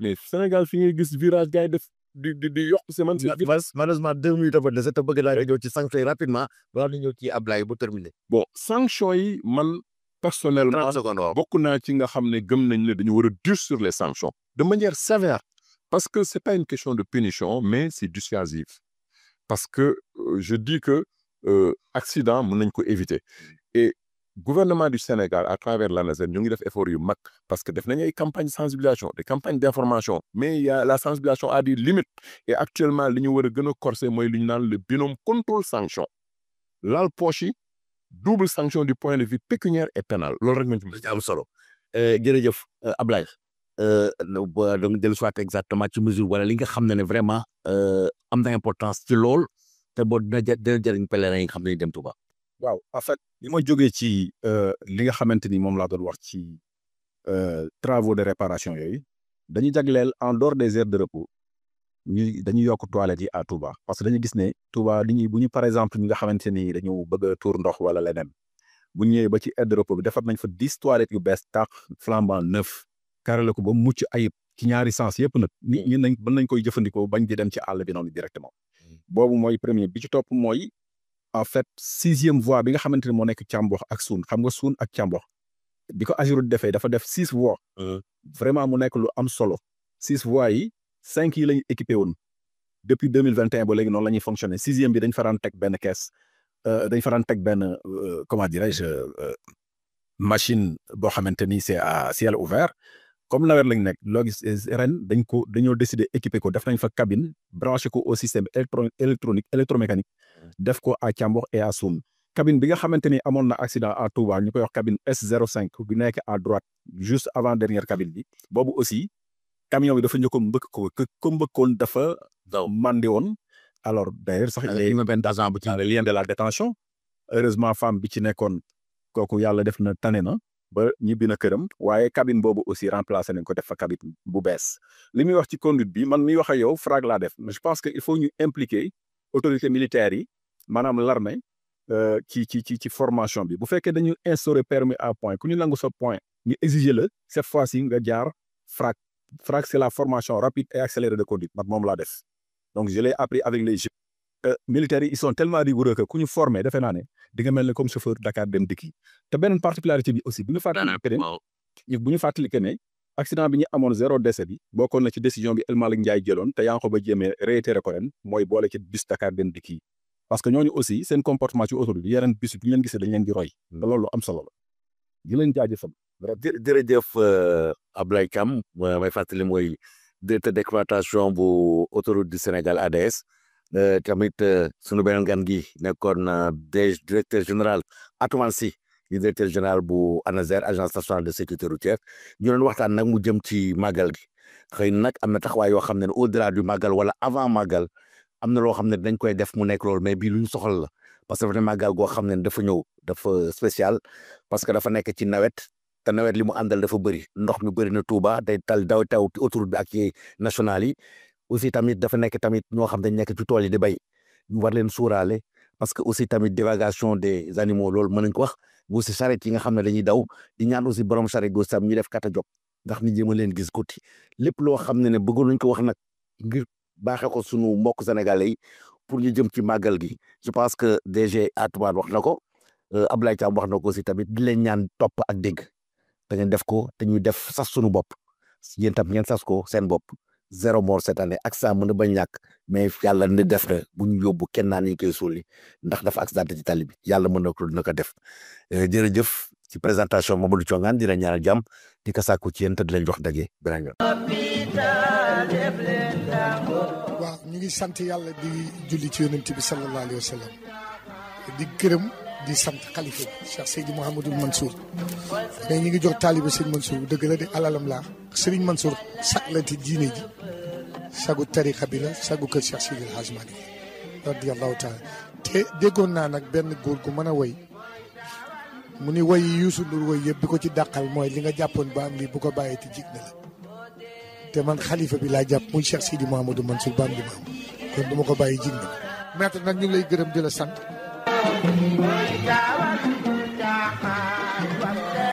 mais Sénégal fi ngay gis virage gars yi def di yokk semaine si malheureusement 2 minutes dafa dese te bëgg naa ñëw ci sanction yi rapidement balaa ñu ñëw ci Ablaye bu terminé. bon sanction yi man personnellement 30 secondes waaw. bokk naa ci nga xam ne gëm nañ ne dañu war a dur sur les sanctions de manière sévère parce que c'est pas une question de punition mais c'est dissuasif parce que je dis que accident mën nañ ko éviter et gouvernement du Sénégal à travers l'ANASER ñu ngi def effort yu mag parce que def nañu ay campagnes de sensibilisation des campagnes d'information mais il y a la sensibilisation à des limites et actuellement li ñu war a gën a corser mooy li ñu naan le binôme contrôle sanction laal poche yi double sanction du point de vue pécuniaire et pénal loolu rek nga ci am solo jërëjëf Ablaye donc dellu soit exactement ci mesure wala li nga xam ne vraiment am na importance ci lool te boo dina jëriñ pèlerin yi nga xam ne dem Touba. waaw en fait li ma jógee ci li nga xamante ni moom laa doon wax ci travaux de réparation yooyu dañuy jagleel en dehors des aires de repos dañuy yokk toilettes yi à Touba parce que dañu gis ne Touba bu ñu par exemple ñi nga xamante ni dañu bëgg a tuur ndox wala leneen bu ñëwee ba ci aire de repos bi defar nañ fa 10 toilettes yu bees tàq flambant neuf carrelé ko ba mucc ayib ci ñaari sens yëpp nag nit ñi mën nañ koy jëfandikoo bañ di dem ci àll bi noonu directement boobu mooy premier bi ci topp mooy en fait 6e voie bi nga xamante ne moo nekk Thiambox ak Suun xam nga Suun ak Thiambox bi ko AGEROUTE defee dafa def 6 voies vraiment mu nekk lu am solo 6 voies yi 5 yi lañu équipé woon depuis 2021 ba léegi noonu la ñuy fonctionner 6e bi dañ faraan teg benn caisse dañ faraan teg benn comment dirais-je machine boo xamante ni c'est à ciel ouvert comme nawet lañ nekk loo gis ren dañoo décider équiper ko def nañ fa cabine branché ko au système électromécanique def ko à Thiambox et à Soun cabine bi nga xamante ni amoon na accident à Touba ñu koy wax cabine S05 bi nekk à droite juste avant dernière cabine bi boobu aussi camion bi dafa ñëw ko mbëkk ko mbëkkoon dafa mandi woon alors d'ailleurs sax il ma benn agent bu ci lien de la détention heureusement femme bi ci nekkoon kooku yàlla def na tane na ba ñibbi na këram waaye cabine boobu aussi remplacé nañ ko def fa cabine bu bees li muy wax ci conduite bi man miy wax ak yow FRAC laa def mais je pense que il faut ñu impliquer autorités militaires yi maanaam l'armée ci formation bi bu fekkee dañu instaurer permis à point ku ñu nangu sa point ñu exiger la cette fois-ci nga jaar FRAC c'est la formation rapide et accélérée de conduite man moom laa def donc je l'ai appris avec les jeunes militaires yi ils sont tellement rigoureux que ku ñu formé defe naa ne di nga mel ne comme chauffeur Dakar dem dikki te beneen particularité bi aussi bu ñu fàttali que ne accident bi ñu amoon 0 décès bi bokkoon na ci décision bi El Malick Ndiaye jëloon te yaa ngi ko ba jéemee réitéré ko ren mooy boole ci bus Dakar dem dikki parce que ñooñu aussi seen comportement ci autoroute yeneen bus bi ñu leen gisee dañ leen di roy te loolu am solo la di leen jaajëfal. jërëjëf Ablaye Thiam may fàttali mooy directeur d'exploitation bu autoroute du Sénégal ADS tamit sunu beneen gan gi nekkoon directeur général Atoumane Sy di directeur général bu ANASER agence nationale de sécurité routière ñu doon waxtaan nag mu jëm ci màggal gi xëy na nag am na taxawaay yoo xam ne au-delà du màggal wala avant màggal am na loo xam ne dañ koy def mu nekk loolu mais bii lu ñu soxla la parce que dafa ne màggal goo xam ne dafa ñëw dafa spécial parce que dafa nekk ci nawet te nawet li mu àndal dafa bëri ndox mi bëri na Touba day taw autoroute bi ak ci nationale yi aussi tamit dafa nekk tamit ñoo xam dañ nekk ci tool yi di bay ñu war leen suuraale parce que aussi tamit divagation des animaux loolu mën nañ ko wax bu si charrette yi nga xam ne dañuy daw di ñaan aussi borom charrette go sam ñu def kata jog ndax nit ñi ma leen gis kuti lépp loo xam ne bëggoon nañ ko wax nag ngir baaxee ko sunu mbokk sénégalais yi pour ñu jëm ci màggal gi je pense que DG Atoumane wax na ko Ablaye Thiam wax na ko aussi tamit di leen ñaan topp ak dégg te ngeen def ko te ñuy def sas sunu bopp yéen tam ngeen sas ko seen bopp 0 mort cette année accident mën na bañ ñàkk mais yàlla ne def na bu ñu yóbbu kenn naa ñu koy suuli ndax dafa accidenté ci tali bi yàlla mën na ko def jërëjëf ci présentation Mamadou Thiongane dina ñaanal jàmm di ko sàkku ci yéen te di leen jox daje beneen yoon. waaw ñu ngi sant yàlla di julli ci yonent bi sallallahu alayhi wa sallam di gërëm di sant xalifa bi Cheikh Seydi Mouhamadul Mansour mais ñu ngi jox taaliba sëñ Mansour dëgg la di alalam laa Serigne Mansour sag la ti diine ji sagu tarixa bi la sagu kër Cheikh Seydi El Hadj Malick radiyallahu taala te déggoon naa nag benn góor gu mën a woy mu ni woy yi Youssou Ndour woy yëpp bi ko ci dàqal mooy li nga jàppoon ba am lii bu ko bàyyee te jig na la te man xalifa bi laa jàpp muy Cheikh Seydi Mouhamadou Mansour ba am li ma am kon du ma ko bàyyi jig na la maître nag ñu ngi lay gërëm di la sant